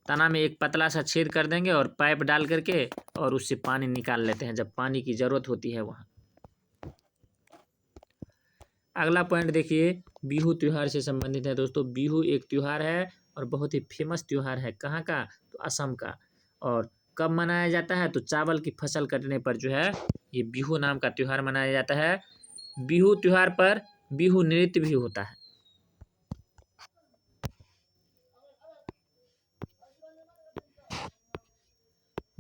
तना में एक पतला सा छेद कर देंगे और पाइप डाल करके और उससे पानी निकाल लेते हैं जब पानी की ज़रूरत होती है वहाँ। अगला पॉइंट देखिए, बिहू त्योहार से संबंधित है दोस्तों। बिहू एक त्योहार है और बहुत ही फेमस त्योहार है। कहाँ का? तो असम का। और कब मनाया जाता है? तो चावल की फसल कटने पर जो है ये बिहू नाम का त्योहार मनाया जाता है। बिहू त्योहार पर बिहू नृत्य भी होता है।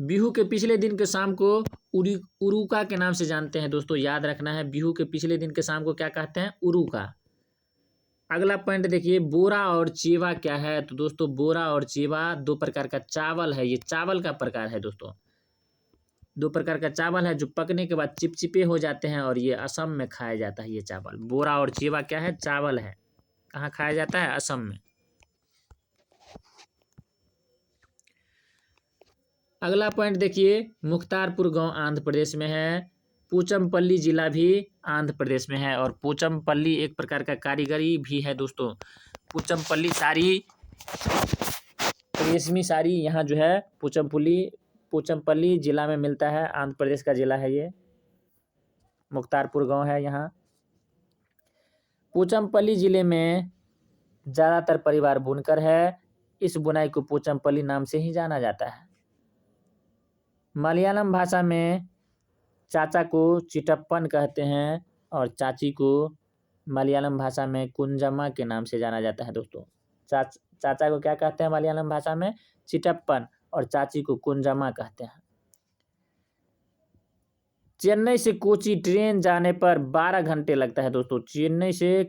बिहू के पिछले दिन के शाम को उरुका के नाम से जानते हैं दोस्तों, याद रखना है। बिहू के पिछले दिन के शाम को क्या कहते हैं? उरुका। अगला पॉइंट देखिए, बोरा और चेवा क्या है? तो दोस्तों बोरा और चेवा दो प्रकार का चावल है। ये चावल का प्रकार है दोस्तों। दो प्रकार का चावल है जो पकने के बाद चिपचिपे हो जाते हैं और ये असम में खाया जाता है। ये चावल बोरा और चेवा क्या है? चावल है। कहाँ खाया जाता है? असम में। अगला पॉइंट देखिए, मुख्तारपुर गांव आंध्र प्रदेश में है। पोचमपल्ली जिला भी आंध्र प्रदेश में है। और पोचमपल्ली एक प्रकार का कारीगरी भी है दोस्तों। पोचमपल्ली साड़ी, रेशमी साड़ी यहाँ जो है पोचमपल्ली जिला में मिलता है। आंध्र प्रदेश का जिला है ये। मुख्तारपुर गांव है यहाँ। पोचमपल्ली जिले में ज़्यादातर परिवार बुनकर है। इस बुनाई को पोचमपल्ली नाम से ही जाना जाता है। मलयालम भाषा में चाचा को चिटप्पन कहते हैं और चाची को मलयालम भाषा में कुंजम्मा के नाम से जाना जाता है दोस्तों। चाचा को क्या कहते हैं मलयालम भाषा में? चिटप्पन। और चाची को कुंजम्मा कहते हैं। चेन्नई से कोची ट्रेन जाने पर 12 घंटे लगता है दोस्तों। चेन्नई से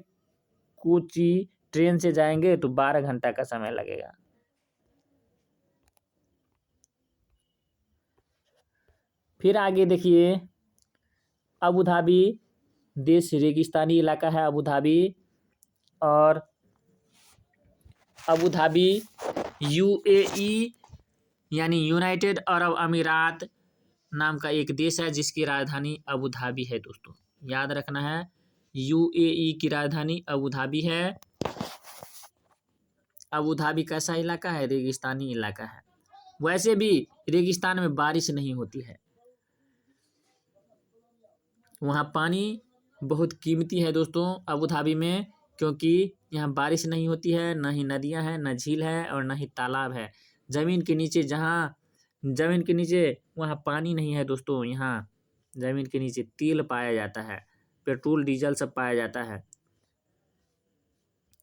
कोची ट्रेन से जाएंगे तो 12 घंटा का समय लगेगा। फिर आगे देखिए, अबू धाबी देश रेगिस्तानी इलाका है अबू धाबी। और अबू धाबी यूएई यानी यूनाइटेड अरब अमीरात नाम का एक देश है जिसकी राजधानी अबू धाबी है दोस्तों, याद रखना है। यूएई की राजधानी अबू धाबी है। अबू धाबी कैसा इलाका है? रेगिस्तानी इलाका है। वैसे भी रेगिस्तान में बारिश नहीं होती है। वहाँ पानी बहुत कीमती है दोस्तों अबू धाबी में, क्योंकि यहाँ बारिश नहीं होती है, न ही नदियाँ हैं, न झील है और न ही तालाब है। ज़मीन के नीचे वहाँ पानी नहीं है दोस्तों। यहाँ ज़मीन के नीचे तेल पाया जाता है, पेट्रोल डीजल सब पाया जाता है।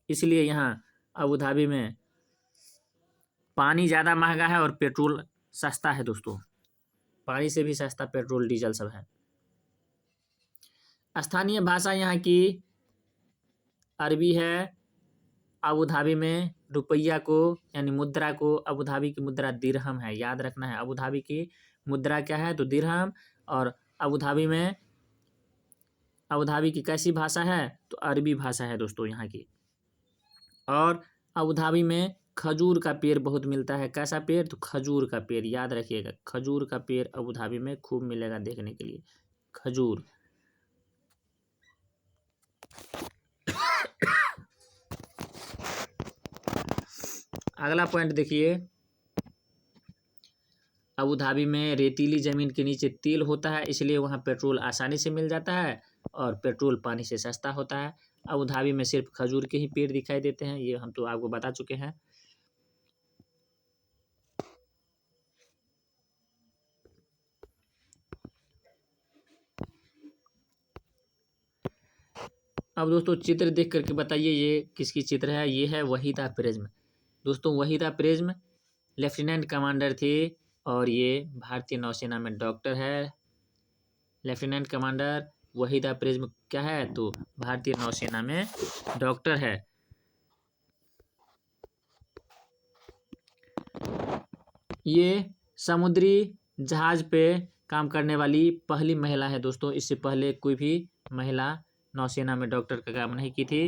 इसलिए यहाँ अबू धाबी में पानी ज़्यादा महंगा है और पेट्रोल सस्ता है दोस्तों। पानी से भी सस्ता पेट्रोल डीजल सब है। स्थानीय भाषा यहाँ की अरबी है। अबू धाबी में रुपया को यानी मुद्रा को, अबू धाबी की मुद्रा दिरहम है, याद रखना है। अबू धाबी की मुद्रा क्या है? तो दिरहम। और अबू धाबी की कैसी भाषा है? तो अरबी भाषा है दोस्तों यहाँ की। और अबू धाबी में खजूर का पेड़ बहुत मिलता है। कैसा पेड़? तो खजूर का पेड़, याद रखिएगा। खजूर का पेड़ अबू धाबी में खूब मिलेगा देखने के लिए, खजूर। अगला पॉइंट देखिए, अबू धाबी में रेतीली ज़मीन के नीचे तेल होता है, इसलिए वहाँ पेट्रोल आसानी से मिल जाता है और पेट्रोल पानी से सस्ता होता है। अबू धाबी में सिर्फ खजूर के ही पेड़ दिखाई देते हैं, ये हम तो आपको बता चुके हैं। अब दोस्तों चित्र देख करके बताइए ये किसकी चित्र है? ये है वहीदा प्रिज्म। दोस्तों वहीदा प्रिज्म लेफ्टिनेंट कमांडर थे और ये भारतीय नौसेना में डॉक्टर है। लेफ्टिनेंट कमांडर वहीदा प्रिज्म क्या है? तो भारतीय नौसेना में डॉक्टर है। ये समुद्री जहाज पे काम करने वाली पहली महिला है दोस्तों। इससे पहले कोई भी महिला नौसेना में डॉक्टर का काम नहीं की थी।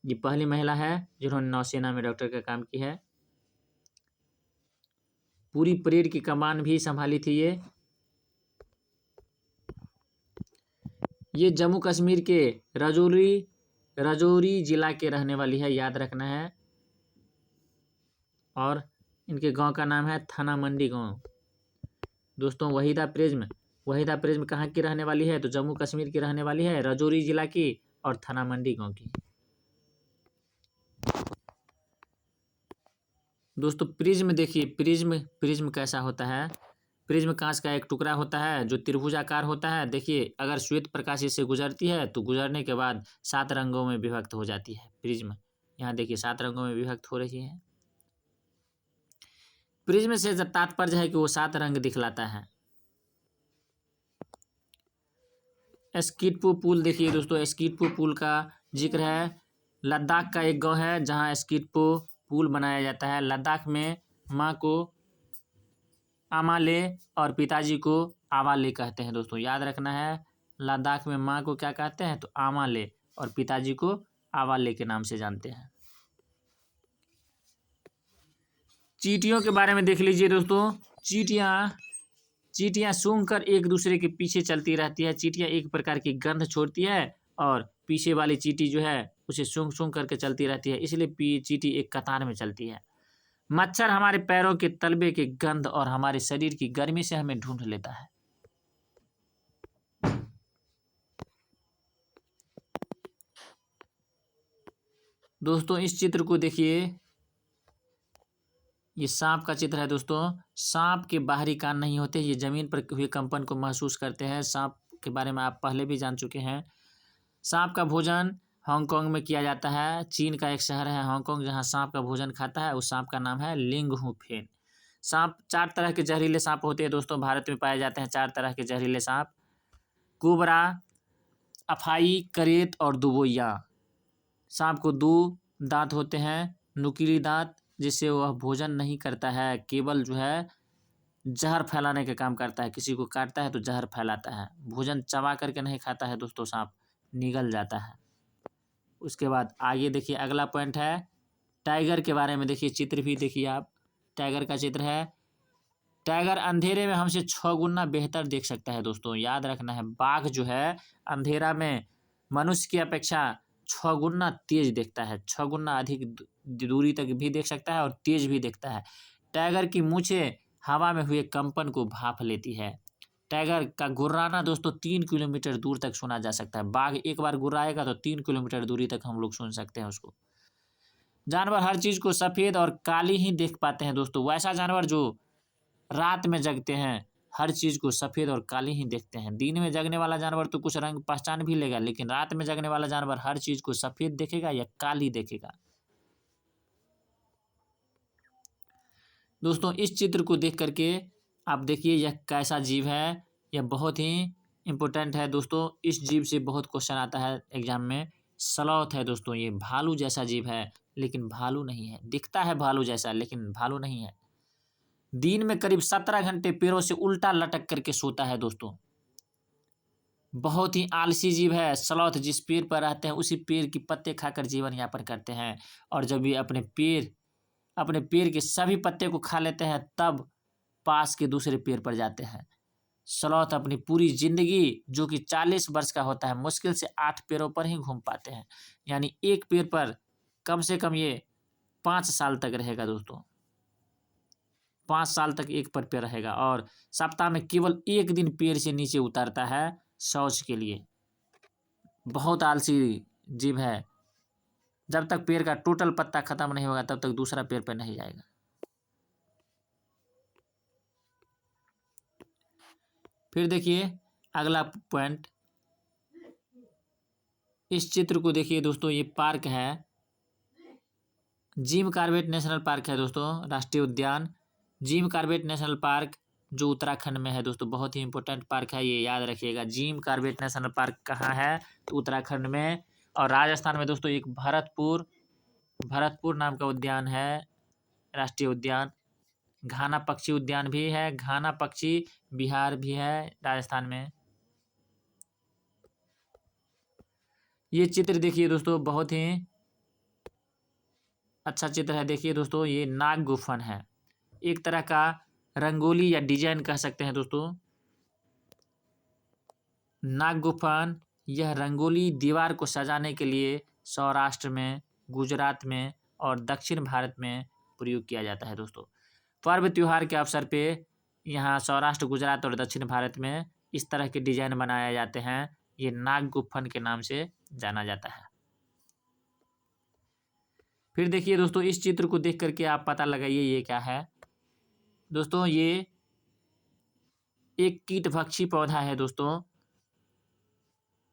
ये पहली महिला है जिन्होंने नौसेना में डॉक्टर का काम की है। पूरी परेड की कमान भी संभाली थी ये जम्मू कश्मीर के राजौरी जिला के रहने वाली है, याद रखना है। और इनके गांव का नाम है थाना मंडी गांव। दोस्तों वहीदा प्रिज्म कहाँ की रहने वाली है? तो जम्मू कश्मीर की रहने वाली है, राजौरी जिला की और थाना मंडी गांव की। दोस्तों प्रिज्म देखिए, प्रिज्म कैसा होता है? प्रिज्म कांच का एक टुकड़ा होता है जो त्रिभुजाकार होता है। देखिए अगर श्वेत प्रकाश इससे गुजरती है तो गुजरने के बाद 7 रंगों में विभक्त हो जाती है प्रिज्म। यहाँ देखिए 7 रंगों में विभक्त हो रही है। प्रिज्म से तात्पर्य है कि वो 7 रंग दिखलाता है। स्कीटपो पुल देखिए दोस्तों, स्कीटपो पुल का जिक्र है। लद्दाख का एक गांव है जहां स्कीटपो पुल बनाया जाता है। लद्दाख में माँ को आमाले और पिताजी को आवाले कहते हैं दोस्तों, याद रखना है। लद्दाख में माँ को क्या कहते हैं? तो आमाले और पिताजी को आवाले के नाम से जानते हैं। चींटियों के बारे में देख लीजिए दोस्तों। चींटियां सूंघ कर एक दूसरे के पीछे चलती रहती है। चींटियां एक प्रकार की गंध छोड़ती है और पीछे वाली चींटी जो है उसे सूंघ सूंघ करके चलती रहती है, इसलिए चींटी एक कतार में चलती है। मच्छर हमारे पैरों के तलबे के गंध और हमारे शरीर की गर्मी से हमें ढूंढ लेता है। दोस्तों इस चित्र को देखिए, ये सांप का चित्र है दोस्तों। सांप के बाहरी कान नहीं होते, ये जमीन पर हुए कंपन को महसूस करते हैं। सांप के बारे में आप पहले भी जान चुके हैं। सांप का भोजन हांगकांग में किया जाता है। चीन का एक शहर है हांगकांग जहां सांप का भोजन खाता है, उस सांप का नाम है लिंगहुफेन। सांप 4 तरह के जहरीले सांप होते हैं दोस्तों, भारत में पाए जाते हैं 4 तरह के जहरीले सांप, कोबरा, अफाई, करेत और दुबोइया। सांप को 2 दांत होते हैं, नुकीली दांत, जिससे वह भोजन नहीं करता है, केवल जो है जहर फैलाने का काम करता है। किसी को काटता है तो जहर फैलाता है, भोजन चबा करके नहीं खाता है दोस्तों, सांप निगल जाता है। उसके बाद आगे देखिए अगला पॉइंट है टाइगर के बारे में। देखिए चित्र भी देखिए आप, टाइगर का चित्र है। टाइगर अंधेरे में हमसे 6 गुना बेहतर देख सकता है दोस्तों, याद रखना है। बाघ जो है अंधेरा में मनुष्य की अपेक्षा 6 गुना तेज देखता है, 6 गुना अधिक दूरी तक भी देख सकता है और तेज भी देखता है। टाइगर की मूंछें हवा में हुए कंपन को भाप लेती है। टाइगर का गुर्राना दोस्तों 3 किलोमीटर दूर तक सुना जा सकता है। बाघ एक बार गुर्राएगा तो 3 किलोमीटर दूरी तक हम लोग सुन सकते हैं उसको। जानवर हर चीज को सफेद और काली ही देख पाते हैं दोस्तों। वैसा जानवर जो रात में जगते हैं हर चीज को सफेद और काली ही देखते हैं। दिन में जगने वाला जानवर तो कुछ रंग पहचान भी लेगा, लेकिन रात में जगने वाला जानवर हर चीज को सफेद देखेगा या काली देखेगा। दोस्तों इस चित्र को देख करके आप देखिए यह कैसा जीव है, यह बहुत ही इम्पोर्टेंट है दोस्तों। इस जीव से बहुत क्वेश्चन आता है एग्जाम में। स्लॉथ है दोस्तों, ये भालू जैसा जीव है लेकिन भालू नहीं है, दिखता है भालू जैसा लेकिन भालू नहीं है। दिन में करीब 17 घंटे पेड़ों से उल्टा लटक करके सोता है दोस्तों। बहुत ही आलसी जीव है स्लॉथ। जिस पेड़ पर रहते हैं उसी पेड़ की पत्ते खाकर जीवन यापन करते हैं और जब भी अपने पेड़ के सभी पत्ते को खा लेते हैं, तब पास के दूसरे पेड़ पर जाते हैं। स्लॉथ अपनी पूरी जिंदगी जो कि 40 वर्ष का होता है, मुश्किल से 8 पेड़ों पर ही घूम पाते हैं। यानी एक पेड़ पर कम से कम ये 5 साल तक रहेगा दोस्तों। 5 साल तक एक पर पेड़ रहेगा और सप्ताह में केवल 1 दिन पेड़ से नीचे उतरता है शौच के लिए। बहुत आलसी जीव है। जब तक पेड़ का टोटल पत्ता खत्म नहीं होगा तब तक दूसरा पेड़ पर नहीं जाएगा। फिर देखिए अगला पॉइंट, इस चित्र को देखिए दोस्तों, ये पार्क है, जिम कॉर्बेट नेशनल पार्क है दोस्तों, राष्ट्रीय उद्यान जिम कॉर्बेट नेशनल पार्क जो उत्तराखंड में है दोस्तों। बहुत ही इंपॉर्टेंट पार्क है, ये याद रखिएगा। जिम कॉर्बेट नेशनल पार्क कहाँ है? तो उत्तराखंड में। और राजस्थान में दोस्तों एक भरतपुर नाम का उद्यान है, राष्ट्रीय उद्यान। घाना पक्षी उद्यान भी है, घाना पक्षी बिहार भी है, राजस्थान में। ये चित्र देखिए दोस्तों, बहुत ही अच्छा चित्र है। देखिए दोस्तों, ये नाग गुफन है, एक तरह का रंगोली या डिजाइन कह सकते हैं दोस्तों। नाग गुफन यह रंगोली दीवार को सजाने के लिए सौराष्ट्र में, गुजरात में और दक्षिण भारत में प्रयोग किया जाता है दोस्तों। पर्व त्योहार के अवसर पे यहाँ सौराष्ट्र, गुजरात और दक्षिण भारत में इस तरह के डिजाइन बनाए जाते हैं। ये नाग गुफन के नाम से जाना जाता है। फिर देखिए दोस्तों, इस चित्र को देख करके आप पता लगाइए ये क्या है। दोस्तों ये एक कीटभक्षी पौधा है दोस्तों,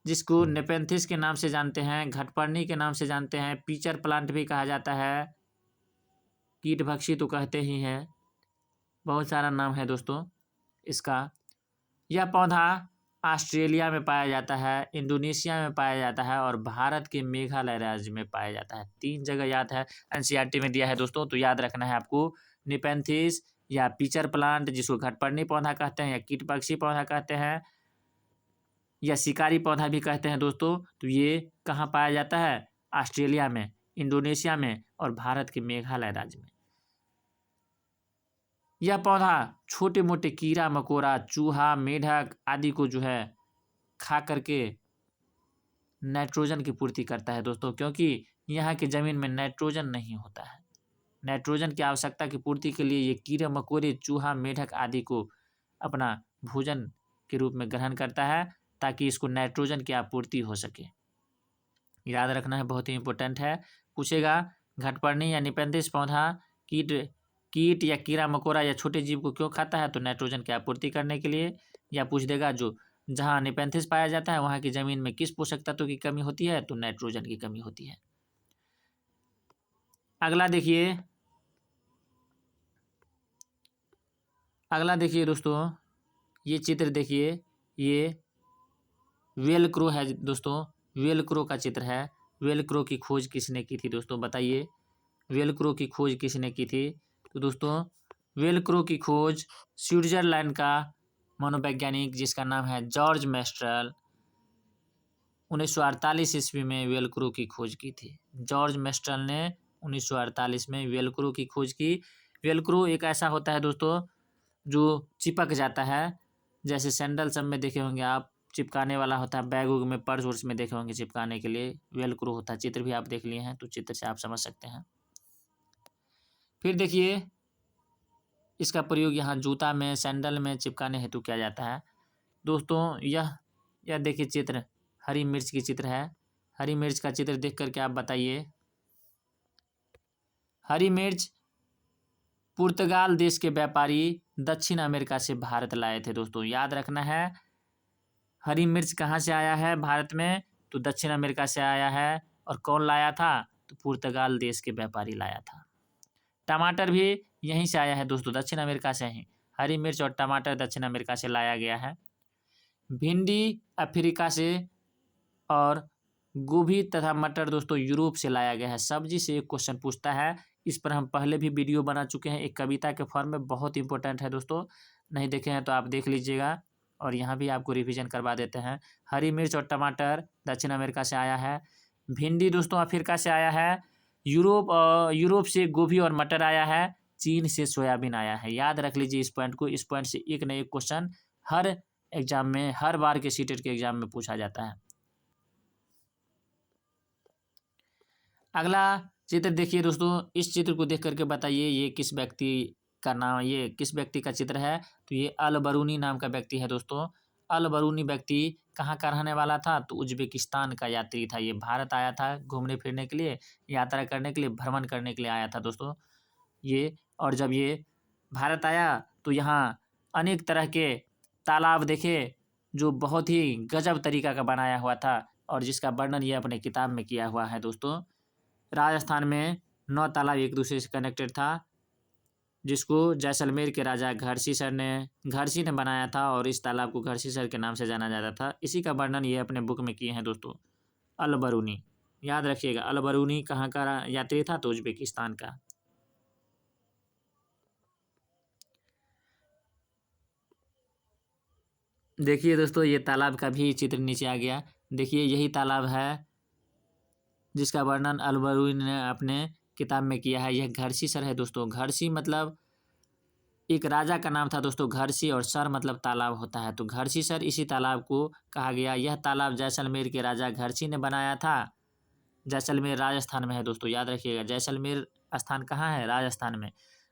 जिसको नेपेंथिस के नाम से जानते हैं, घटपर्णी के नाम से जानते हैं, पीचर प्लांट भी कहा जाता है। कीटभक्षी तो कहते ही हैं, बहुत सारा नाम है दोस्तों इसका। यह पौधा ऑस्ट्रेलिया में पाया जाता है, इंडोनेशिया में पाया जाता है और भारत के मेघालय राज्य में पाया जाता है। 3 जगह याद है, एनसीईआरटी में दिया है दोस्तों, तो याद रखना है आपको। नेपेंथिस या पीचर प्लांट, जिसको घटपर्णी पौधा कहते हैं या कीटपक्षी पौधा कहते हैं या शिकारी पौधा भी कहते हैं दोस्तों, तो ये कहाँ पाया जाता है? ऑस्ट्रेलिया में, इंडोनेशिया में और भारत के मेघालय राज्य में। यह पौधा छोटे मोटे कीड़ा मकोड़ा, चूहा, मेढक आदि को जो है खा करके नाइट्रोजन की पूर्ति करता है दोस्तों, क्योंकि यहाँ की ज़मीन में नाइट्रोजन नहीं होता है। नाइट्रोजन की आवश्यकता की पूर्ति के लिए ये कीड़े मकोड़े, चूहा, मेढक आदि को अपना भोजन के रूप में ग्रहण करता है, ताकि इसको नाइट्रोजन की आपूर्ति हो सके। याद रखना है, बहुत ही इंपॉर्टेंट है। पूछेगा घटपर्णी या नेपेंथिस पौधा कीट या कीड़ा मकोड़ा या छोटे जीव को क्यों खाता है? तो नाइट्रोजन की आपूर्ति करने के लिए। या पूछ देगा जो जहाँ नेपेंथिस पाया जाता है वहाँ की जमीन में किस पोषक तत्व की कमी होती है? तो नाइट्रोजन की कमी होती है। अगला देखिए दोस्तों, ये चित्र देखिए, ये वेलक्रो है दोस्तों, वेलक्रो का चित्र है। वेलक्रो की खोज किसने की थी दोस्तों, बताइए। वेलक्रो की खोज किसने की थी? तो दोस्तों वेलक्रो की खोज स्विट्जरलैंड का मनोवैज्ञानिक, जिसका नाम है जॉर्ज मेस्ट्रल, 1948 ईस्वी में वेलक्रो की खोज की थी। जॉर्ज मेस्ट्रल ने 1948 में वेलक्रो की खोज की। वेलक्रो एक ऐसा होता है दोस्तों जो चिपक जाता है, जैसे सैंडल सब में देखे होंगे आप, चिपकाने वाला होता है, बैग उग में, पर्स वर्स में देखे होंगे चिपकाने के लिए वेलक्रो होता है। चित्र भी आप देख लिए हैं, तो चित्र से आप समझ सकते हैं। फिर देखिए इसका प्रयोग यहाँ जूता में, सैंडल में चिपकाने हेतु किया जाता है दोस्तों। यह देखिए चित्र हरी मिर्च की चित्र है। हरी मिर्च का चित्र देख करके आप बताइए। हरी मिर्च पुर्तगाल देश के व्यापारी दक्षिण अमेरिका से भारत लाए थे दोस्तों। याद रखना है, हरी मिर्च कहाँ से आया है भारत में? तो दक्षिण अमेरिका से आया है। और कौन लाया था? तो पुर्तगाल देश के व्यापारी लाया था। टमाटर भी यहीं से आया है दोस्तों, दक्षिण अमेरिका से ही। हरी मिर्च और टमाटर दक्षिण अमेरिका से लाया गया है। भिंडी अफ्रीका से और गोभी तथा मटर दोस्तों यूरोप से लाया गया है। सब्जी से एक क्वेश्चन पूछता है, इस पर हम पहले भी वीडियो बना चुके हैं, एक कविता के फॉर्म में, बहुत इंपॉर्टेंट है दोस्तों। नहीं देखे हैं तो आप देख लीजिएगा, और यहाँ भी आपको रिवीजन करवा देते हैं। हरी मिर्च और टमाटर दक्षिण अमेरिका से आया है। भिंडी दोस्तों अफ्रीका से आया है। यूरोप से गोभी और मटर आया है, चीन से सोयाबीन आया है। याद रख लीजिए इस पॉइंट को। इस पॉइंट से एक न एक क्वेश्चन हर एग्जाम में, हर बार के सीटेट के एग्जाम में पूछा जाता है। अगला चित्र देखिए दोस्तों, इस चित्र को देख करके बताइए ये किस व्यक्ति का नाम, ये किस व्यक्ति का चित्र है। तो ये अल बरूनी नाम का व्यक्ति है दोस्तों। अल बरूनी व्यक्ति कहाँ का रहने वाला था, तो उज्बेकिस्तान का यात्री था। ये भारत आया था घूमने फिरने के लिए, यात्रा करने के लिए, भ्रमण करने के लिए आया था दोस्तों ये। और जब ये भारत आया तो यहाँ अनेक तरह के तालाब देखे जो बहुत ही गजब तरीका का बनाया हुआ था, और जिसका वर्णन ये अपने किताब में किया हुआ है दोस्तों। राजस्थान में 9 तालाब एक दूसरे से कनेक्टेड था, जिसको जैसलमेर के राजा घरसी ने बनाया था, और इस तालाब को घरसीसर के नाम से जाना जाता था। इसी का वर्णन ये अपने बुक में किए हैं दोस्तों। अल बरूनी, याद रखिएगा, अल बरूनी कहाँ का यात्री था, तो उज्बेकिस्तान का। देखिए दोस्तों, ये तालाब का भी चित्र नीचे आ गया। देखिए यही तालाब है जिसका वर्णन अल बरूनी ने अपने किताब में किया है। यह घरसीसर है दोस्तों। घरसी मतलब एक राजा का नाम था दोस्तों घरसी, और सर मतलब तालाब होता है, तो घरसीसर इसी तालाब को कहा गया। यह तालाब जैसलमेर के राजा घरसी ने बनाया था। जैसलमेर राजस्थान में है दोस्तों, याद रखिएगा। जैसलमेर स्थान कहाँ है, राजस्थान में।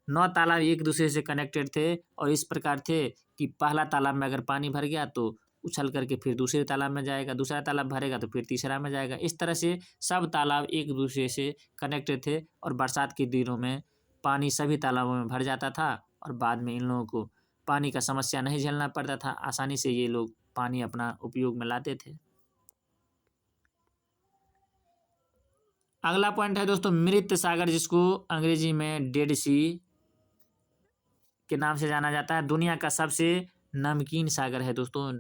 9 तालाब एक दूसरे से कनेक्टेड थे, और इस प्रकार थे कि पहला तालाब में अगर पानी भर गया तो उछल करके फिर दूसरे तालाब में जाएगा, दूसरा तालाब भरेगा तो फिर तीसरा में जाएगा। इस तरह से सब तालाब एक दूसरे से कनेक्टेड थे, और बरसात के दिनों में पानी सभी तालाबों में भर जाता था, और बाद में इन लोगों को पानी का समस्या नहीं झेलना पड़ता था। आसानी से ये लोग पानी अपना उपयोग में लाते थे। अगला पॉइंट है दोस्तों मृत सागर, जिसको अंग्रेजी में डेड सी के नाम से जाना जाता है। दुनिया का सबसे नमकीन सागर है दोस्तों।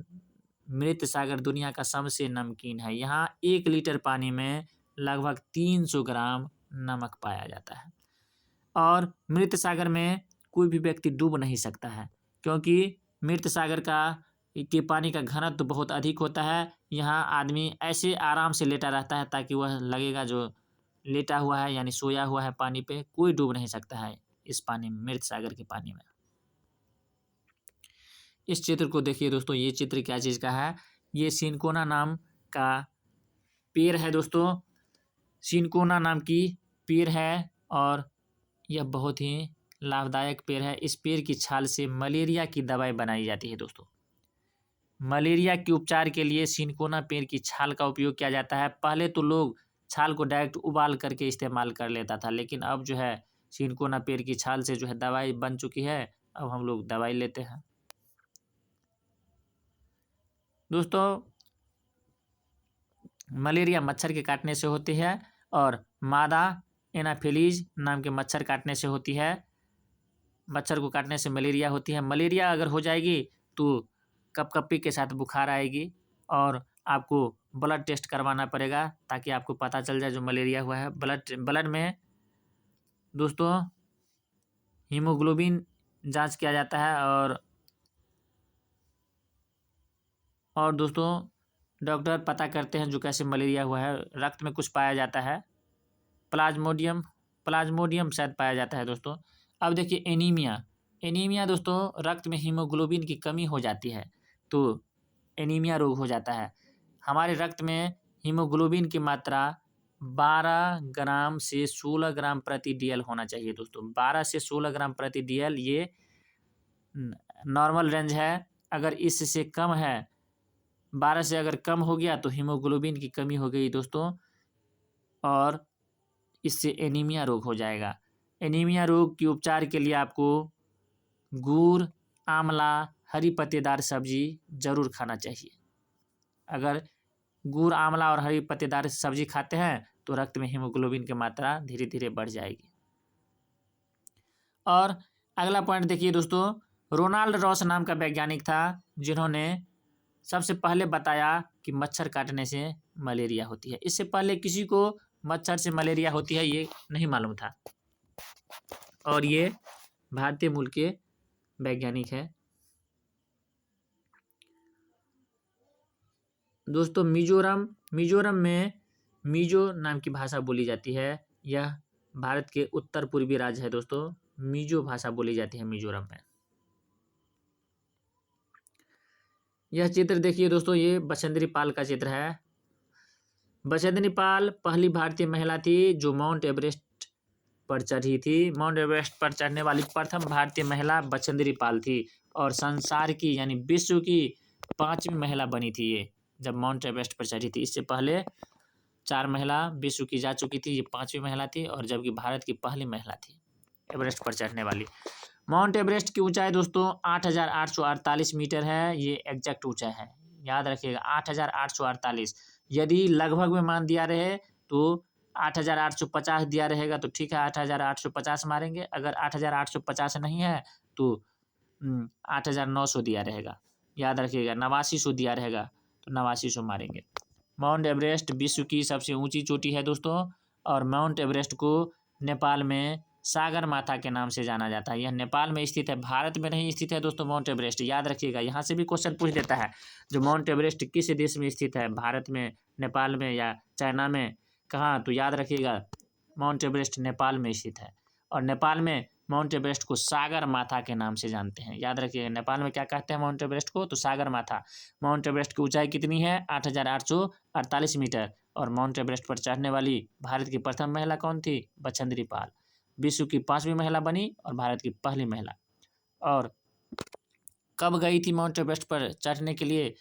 मृत सागर दुनिया का सबसे नमकीन है। यहाँ 1 लीटर पानी में लगभग 300 ग्राम नमक पाया जाता है, और मृत सागर में कोई भी व्यक्ति डूब नहीं सकता है, क्योंकि मृत सागर के पानी का घनत्व तो बहुत अधिक होता है। यहाँ आदमी ऐसे आराम से लेटा रहता है ताकि वह लगेगा जो लेटा हुआ है, यानी सोया हुआ है पानी पे। कोई डूब नहीं सकता है इस पानी में, मृत सागर के पानी में। इस चित्र को देखिए दोस्तों, ये चित्र क्या चीज़ का है। ये सिनकोना नाम का पेड़ है दोस्तों। सिनकोना नाम की पेड़ है, और यह बहुत ही लाभदायक पेड़ है। इस पेड़ की छाल से मलेरिया की दवाई बनाई जाती है दोस्तों। मलेरिया के उपचार के लिए सिनकोना पेड़ की छाल का उपयोग किया जाता है। पहले तो लोग छाल को डायरेक्ट उबाल करके इस्तेमाल कर लेता था, लेकिन अब जो है सिनकोना पेड़ की छाल से जो है दवाई बन चुकी है। अब हम लोग दवाई लेते हैं दोस्तों। मलेरिया मच्छर के काटने से होती है, और मादा एनाफिलीज नाम के मच्छर काटने से होती है। मच्छर को काटने से मलेरिया होती है। मलेरिया अगर हो जाएगी तो कपकपी के साथ बुखार आएगी, और आपको ब्लड टेस्ट करवाना पड़ेगा ताकि आपको पता चल जाए जो मलेरिया हुआ है। ब्लड में दोस्तों हीमोग्लोबिन जांच किया जाता है, और दोस्तों डॉक्टर पता करते हैं जो कैसे मलेरिया हुआ है। रक्त में कुछ पाया जाता है, प्लाज्मोडियम शायद पाया जाता है दोस्तों। अब देखिए एनीमिया दोस्तों, रक्त में हीमोग्लोबिन की कमी हो जाती है तो एनीमिया रोग हो जाता है। हमारे रक्त में हीमोग्लोबिन की मात्रा 12 ग्राम से 16 ग्राम प्रति DL होना चाहिए दोस्तों। 12 से 16 ग्राम प्रति DL ये नॉर्मल रेंज है। अगर इससे कम है, 12 से अगर कम हो गया तो हीमोग्लोबिन की कमी हो गई दोस्तों, और इससे एनीमिया रोग हो जाएगा। एनीमिया रोग के उपचार के लिए आपको गुड़, आंवला, हरी पत्तेदार सब्जी जरूर खाना चाहिए। अगर गुड़, आंवला और हरी पत्तेदार सब्जी खाते हैं तो रक्त में हीमोग्लोबिन की मात्रा धीरे धीरे बढ़ जाएगी। और अगला पॉइंट देखिए दोस्तों, रोनाल्ड रॉस नाम का वैज्ञानिक था जिन्होंने सबसे पहले बताया कि मच्छर काटने से मलेरिया होती है। इससे पहले किसी को मच्छर से मलेरिया होती है ये नहीं मालूम था, और ये भारतीय मूल के वैज्ञानिक है दोस्तों। मिजोरम में मिजो नाम की भाषा बोली जाती है। यह भारत के उत्तर पूर्वी राज्य है दोस्तों। मिजो भाषा बोली जाती है मिजोरम में। यह चित्र देखिए दोस्तों, ये बछेंद्री पाल का चित्र है। बछेंद्री पाल पहली भारतीय महिला थी जो माउंट एवरेस्ट पर चढ़ी थी। माउंट एवरेस्ट पर चढ़ने वाली प्रथम भारतीय महिला बछेंद्री पाल थी और संसार की यानी विश्व की 5वीं महिला बनी थी ये, जब माउंट एवरेस्ट पर चढ़ी थी। इससे पहले 4 महिला विश्व की जा चुकी थी, ये 5वीं महिला थी और जबकि भारत की पहली महिला थी एवरेस्ट पर चढ़ने वाली। माउंट एवरेस्ट की ऊंचाई दोस्तों 8,848 मीटर है, ये एग्जैक्ट ऊंचाई है, याद रखिएगा 8,848। यदि लगभग में मान दिया रहे तो 8,850 दिया रहेगा तो ठीक है, 8,850 मारेंगे। अगर 8,850 नहीं है तो 8,900 दिया रहेगा, याद रखिएगा। 8900 दिया रहेगा तो 8900 मारेंगे। माउंट एवरेस्ट विश्व की सबसे ऊंची चोटी है दोस्तों और माउंट एवरेस्ट को नेपाल में सागर माथा के नाम से जाना जाता है। यह नेपाल में स्थित है, भारत में नहीं स्थित है दोस्तों माउंट एवरेस्ट, याद रखिएगा। यहाँ से भी क्वेश्चन पूछ देता है जो माउंट एवरेस्ट किस देश में स्थित है, भारत में, नेपाल में या चाइना में, कहाँ, तो याद रखिएगा माउंट एवरेस्ट नेपाल में स्थित है। और नेपाल में माउंट एवरेस्ट को सागर माथा के नाम से जानते हैं, याद रखिएगा। नेपाल में क्या कहते हैं माउंट एवरेस्ट को, तो सागर माथा। माउंट एवरेस्ट की ऊंचाई कितनी है, 8,848 मीटर। और माउंट एवरेस्ट पर चढ़ने वाली भारत की प्रथम महिला कौन थी, बछेंद्री पाल। विश्व की 5वीं महिला बनी और भारत की पहली महिला। और कब गई थी माउंट एवरेस्ट पर चढ़ने के लिए,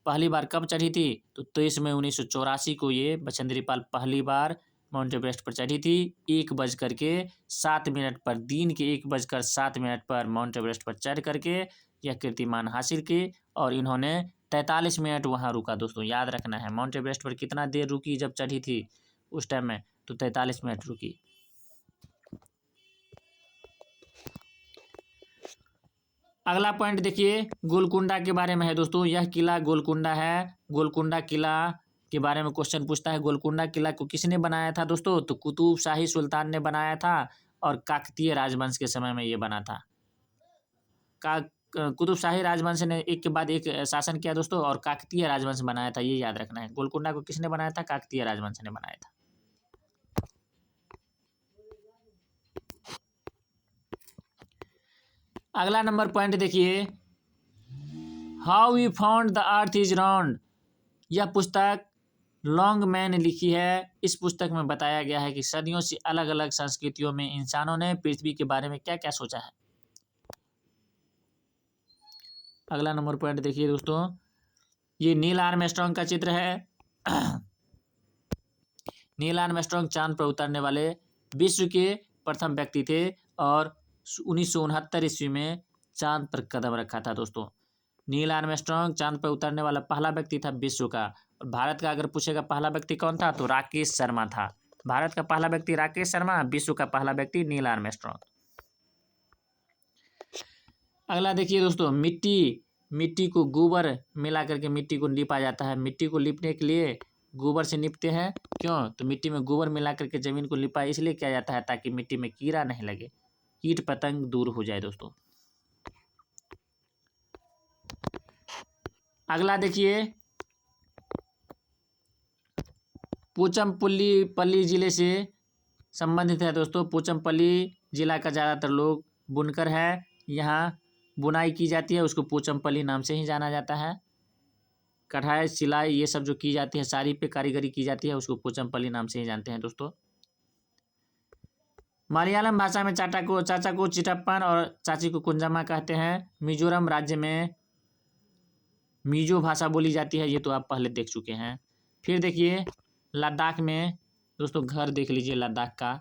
पहली बार कब चढ़ी थी, तो 23 मई 1984 को ये बछेंद्री पाल पहली बार माउंट एवरेस्ट पर चढ़ी थी। 1:07 पर, दिन के 1:07 पर माउंट एवरेस्ट पर चढ़ करके यह कीर्तिमान हासिल की और इन्होंने 43 मिनट वहाँ रुका दोस्तों, याद रखना है। माउंट एवरेस्ट पर कितना देर रुकी जब चढ़ी थी उस टाइम में, तो 43 मिनट रुकी। अगला पॉइंट देखिए, गोलकुंडा के बारे में है दोस्तों। यह किला गोलकुंडा है। गोलकुंडा किला के बारे में क्वेश्चन पूछता है। गोलकुंडा किला को किसने बनाया था दोस्तों, तो कुतुब शाही सुल्तान ने बनाया था और काकतीय राजवंश के समय में ये बना था। कुतुब शाही राजवंश ने एक के बाद एक शासन किया दोस्तों और काकतीय राजवंश बनाया था, ये याद रखना है। गोलकुंडा को किसने बनाया था, काकतीय राजवंश ने बनाया था। अगला नंबर पॉइंट देखिए, how we found the earth is round. यह पुस्तक लॉन्गमैन ने लिखी है। इस पुस्तक में बताया गया है कि सदियों से अलग अलग संस्कृतियों में इंसानों ने पृथ्वी के बारे में क्या क्या सोचा है। अगला नंबर पॉइंट देखिए दोस्तों, ये नील आर्मस्ट्रांग का चित्र है। नील आर्मस्ट्रांग चांद पर उतरने वाले विश्व के प्रथम व्यक्ति थे और 1969 ईस्वी में चांद पर कदम रखा था दोस्तों। नील आर्मस्ट्रांग चांद पर उतरने वाला पहला व्यक्ति था विश्व का। और भारत का अगर पूछेगा पहला व्यक्ति कौन था, तो राकेश शर्मा था। भारत का पहला व्यक्ति राकेश शर्मा, विश्व का पहला व्यक्ति नील आर्मस्ट्रांग। अगला देखिए दोस्तों, मिट्टी को गोबर मिला करके मिट्टी को लीपा जाता है। मिट्टी को लीपने के लिए गोबर से लीपते हैं, क्यों, तो मिट्टी में गोबर मिला करके जमीन को लिपा इसलिए किया जाता है ताकि मिट्टी में कीड़ा नहीं लगे, कीट पतंग दूर हो जाए दोस्तों। अगला देखिए, पोचमपल्ली जिले से संबंधित है दोस्तों। पोचमपल्ली जिला का ज़्यादातर लोग बुनकर है, यहाँ बुनाई की जाती है, उसको पोचमपल्ली नाम से ही जाना जाता है। कढ़ाई सिलाई ये सब जो की जाती है, साड़ी पे कारीगरी की जाती है, उसको पोचमपल्ली नाम से ही जानते हैं दोस्तों। मलयालम भाषा में चाचा को चिटप्पन और चाची को कुंजामा कहते हैं। मिजोरम राज्य में मिजो भाषा बोली जाती है, ये तो आप पहले देख चुके हैं। फिर देखिए लद्दाख में दोस्तों, घर देख लीजिए लद्दाख का।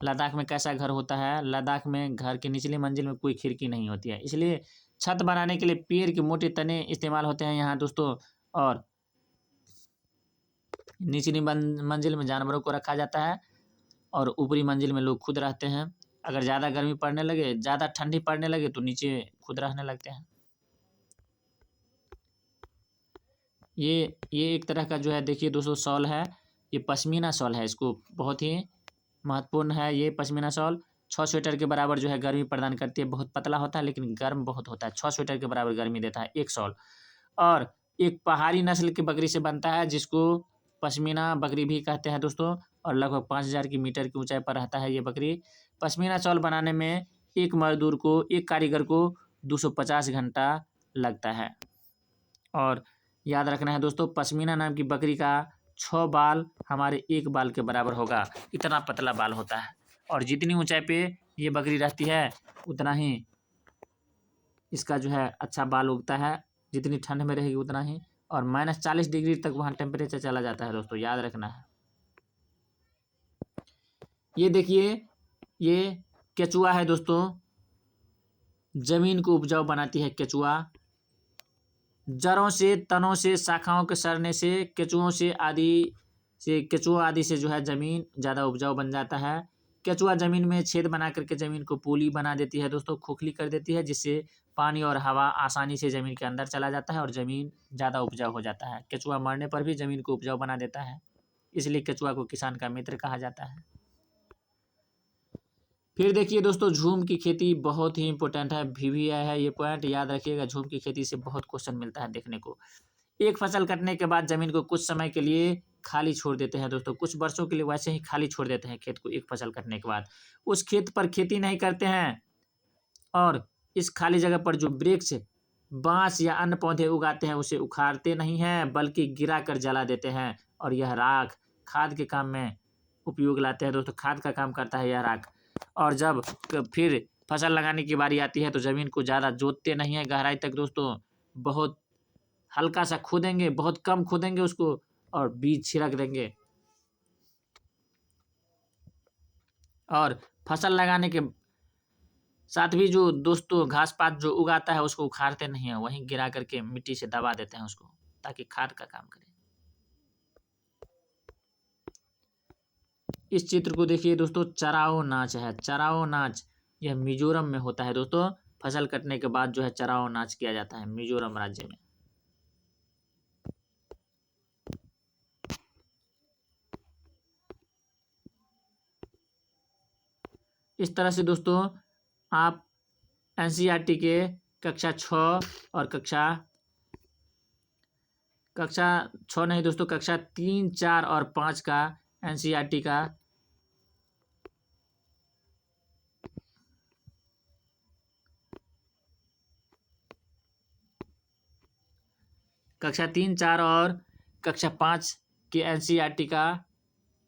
लद्दाख में कैसा घर होता है, लद्दाख में घर की निचली मंजिल में कोई खिड़की नहीं होती है, इसलिए छत बनाने के लिए पेड़ के मोटे तने इस्तेमाल होते हैं यहाँ दोस्तों। और निचली मंजिल में जानवरों को रखा जाता है और ऊपरी मंजिल में लोग खुद रहते हैं। अगर ज़्यादा गर्मी पड़ने लगे, ज़्यादा ठंडी पड़ने लगे तो नीचे खुद रहने लगते हैं। ये एक तरह का जो है देखिए दोस्तों शॉल है, ये पश्मीना शॉल है। इसको बहुत ही महत्वपूर्ण है ये पश्मीना शॉल। 6 स्वेटर के बराबर जो है गर्मी प्रदान करती है। बहुत पतला होता है लेकिन गर्म बहुत होता है। 6 स्वेटर के बराबर गर्मी देता है एक शॉल। और एक पहाड़ी नस्ल की बकरी से बनता है जिसको पश्मीना बकरी भी कहते हैं दोस्तों। और लगभग 5000 की मीटर की ऊंचाई पर रहता है ये बकरी। पश्मीना शॉल बनाने में एक कारीगर को 250 घंटा लगता है। और याद रखना है दोस्तों, पश्मीना नाम की बकरी का 6 बाल हमारे 1 बाल के बराबर होगा, इतना पतला बाल होता है। और जितनी ऊंचाई पे ये बकरी रहती है उतना ही इसका जो है अच्छा बाल उगता है, जितनी ठंड में रहेगी उतना ही। और -40 डिग्री तक वहाँ टेम्परेचर चला जाता है दोस्तों, याद रखना है। ये देखिए, ये केचुआ है दोस्तों, जमीन को उपजाऊ बनाती है केचुआ। जड़ों से, तनों से, शाखाओं के सड़ने से, केचुआ आदि से जो है जमीन ज़्यादा उपजाऊ बन जाता है। केचुआ जमीन में छेद बना करके जमीन को पोली बना देती है दोस्तों, खोखली कर देती है, जिससे पानी और हवा आसानी से जमीन के अंदर चला जाता है और जमीन ज़्यादा उपजाऊ हो जाता है। केचुआ मरने पर भी जमीन को उपजाऊ बना देता है, इसलिए केचुआ को किसान का मित्र कहा जाता है। फिर देखिए दोस्तों, झूम की खेती बहुत ही इंपॉर्टेंट है, VVI है ये पॉइंट, याद रखिएगा। झूम की खेती से बहुत क्वेश्चन मिलता है देखने को। एक फसल कटने के बाद जमीन को कुछ समय के लिए खाली छोड़ देते हैं दोस्तों, कुछ वर्षों के लिए वैसे ही खाली छोड़ देते हैं खेत को। एक फसल कटने के बाद उस खेत पर खेती नहीं करते हैं और इस खाली जगह पर जो वृक्ष, बांस या अन्य पौधे उगाते हैं उसे उखाड़ते नहीं हैं, बल्कि गिरा कर जला देते हैं। और यह राख खाद के काम में उपयोग लाते हैं दोस्तों, खाद का काम करता है यह राख। और जब फिर फसल लगाने की बारी आती है तो ज़मीन को ज़्यादा जोतते नहीं है गहराई तक दोस्तों, बहुत हल्का सा खोदेंगे, बहुत कम खोदेंगे उसको और बीज छिड़क देंगे। और फसल लगाने के साथ भी जो दोस्तों घास पात जो उगाता है उसको उखाड़ते नहीं है, वहीं गिरा करके मिट्टी से दबा देते हैं उसको, ताकि खाद का काम करे। इस चित्र को देखिए दोस्तों, चराओ नाच है। चराओ नाच यह मिजोरम में होता है दोस्तों। फसल कटने के बाद जो है चराओ नाच किया जाता है मिजोरम राज्य में। इस तरह से दोस्तों आप NCERT के कक्षा 6 और कक्षा 6 नहीं दोस्तों, कक्षा 3, 4 और 5 का NCERT का कक्षा 3, 4 और कक्षा 5 के NCERT का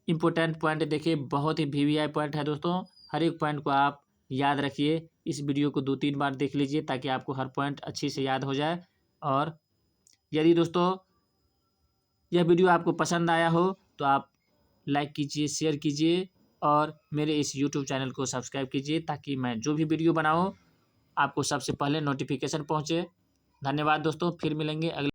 इम्पोर्टेंट पॉइंट देखिए, बहुत ही VVI पॉइंट है दोस्तों। हर एक पॉइंट को आप याद रखिए। इस वीडियो को 2-3 बार देख लीजिए ताकि आपको हर पॉइंट अच्छी से याद हो जाए। और यदि दोस्तों यह वीडियो आपको पसंद आया हो तो आप लाइक कीजिए, शेयर कीजिए और मेरे इस YouTube चैनल को सब्सक्राइब कीजिए, ताकि मैं जो भी वीडियो बनाऊँ आपको सबसे पहले नोटिफिकेशन पहुँचे। धन्यवाद दोस्तों, फिर मिलेंगे अगले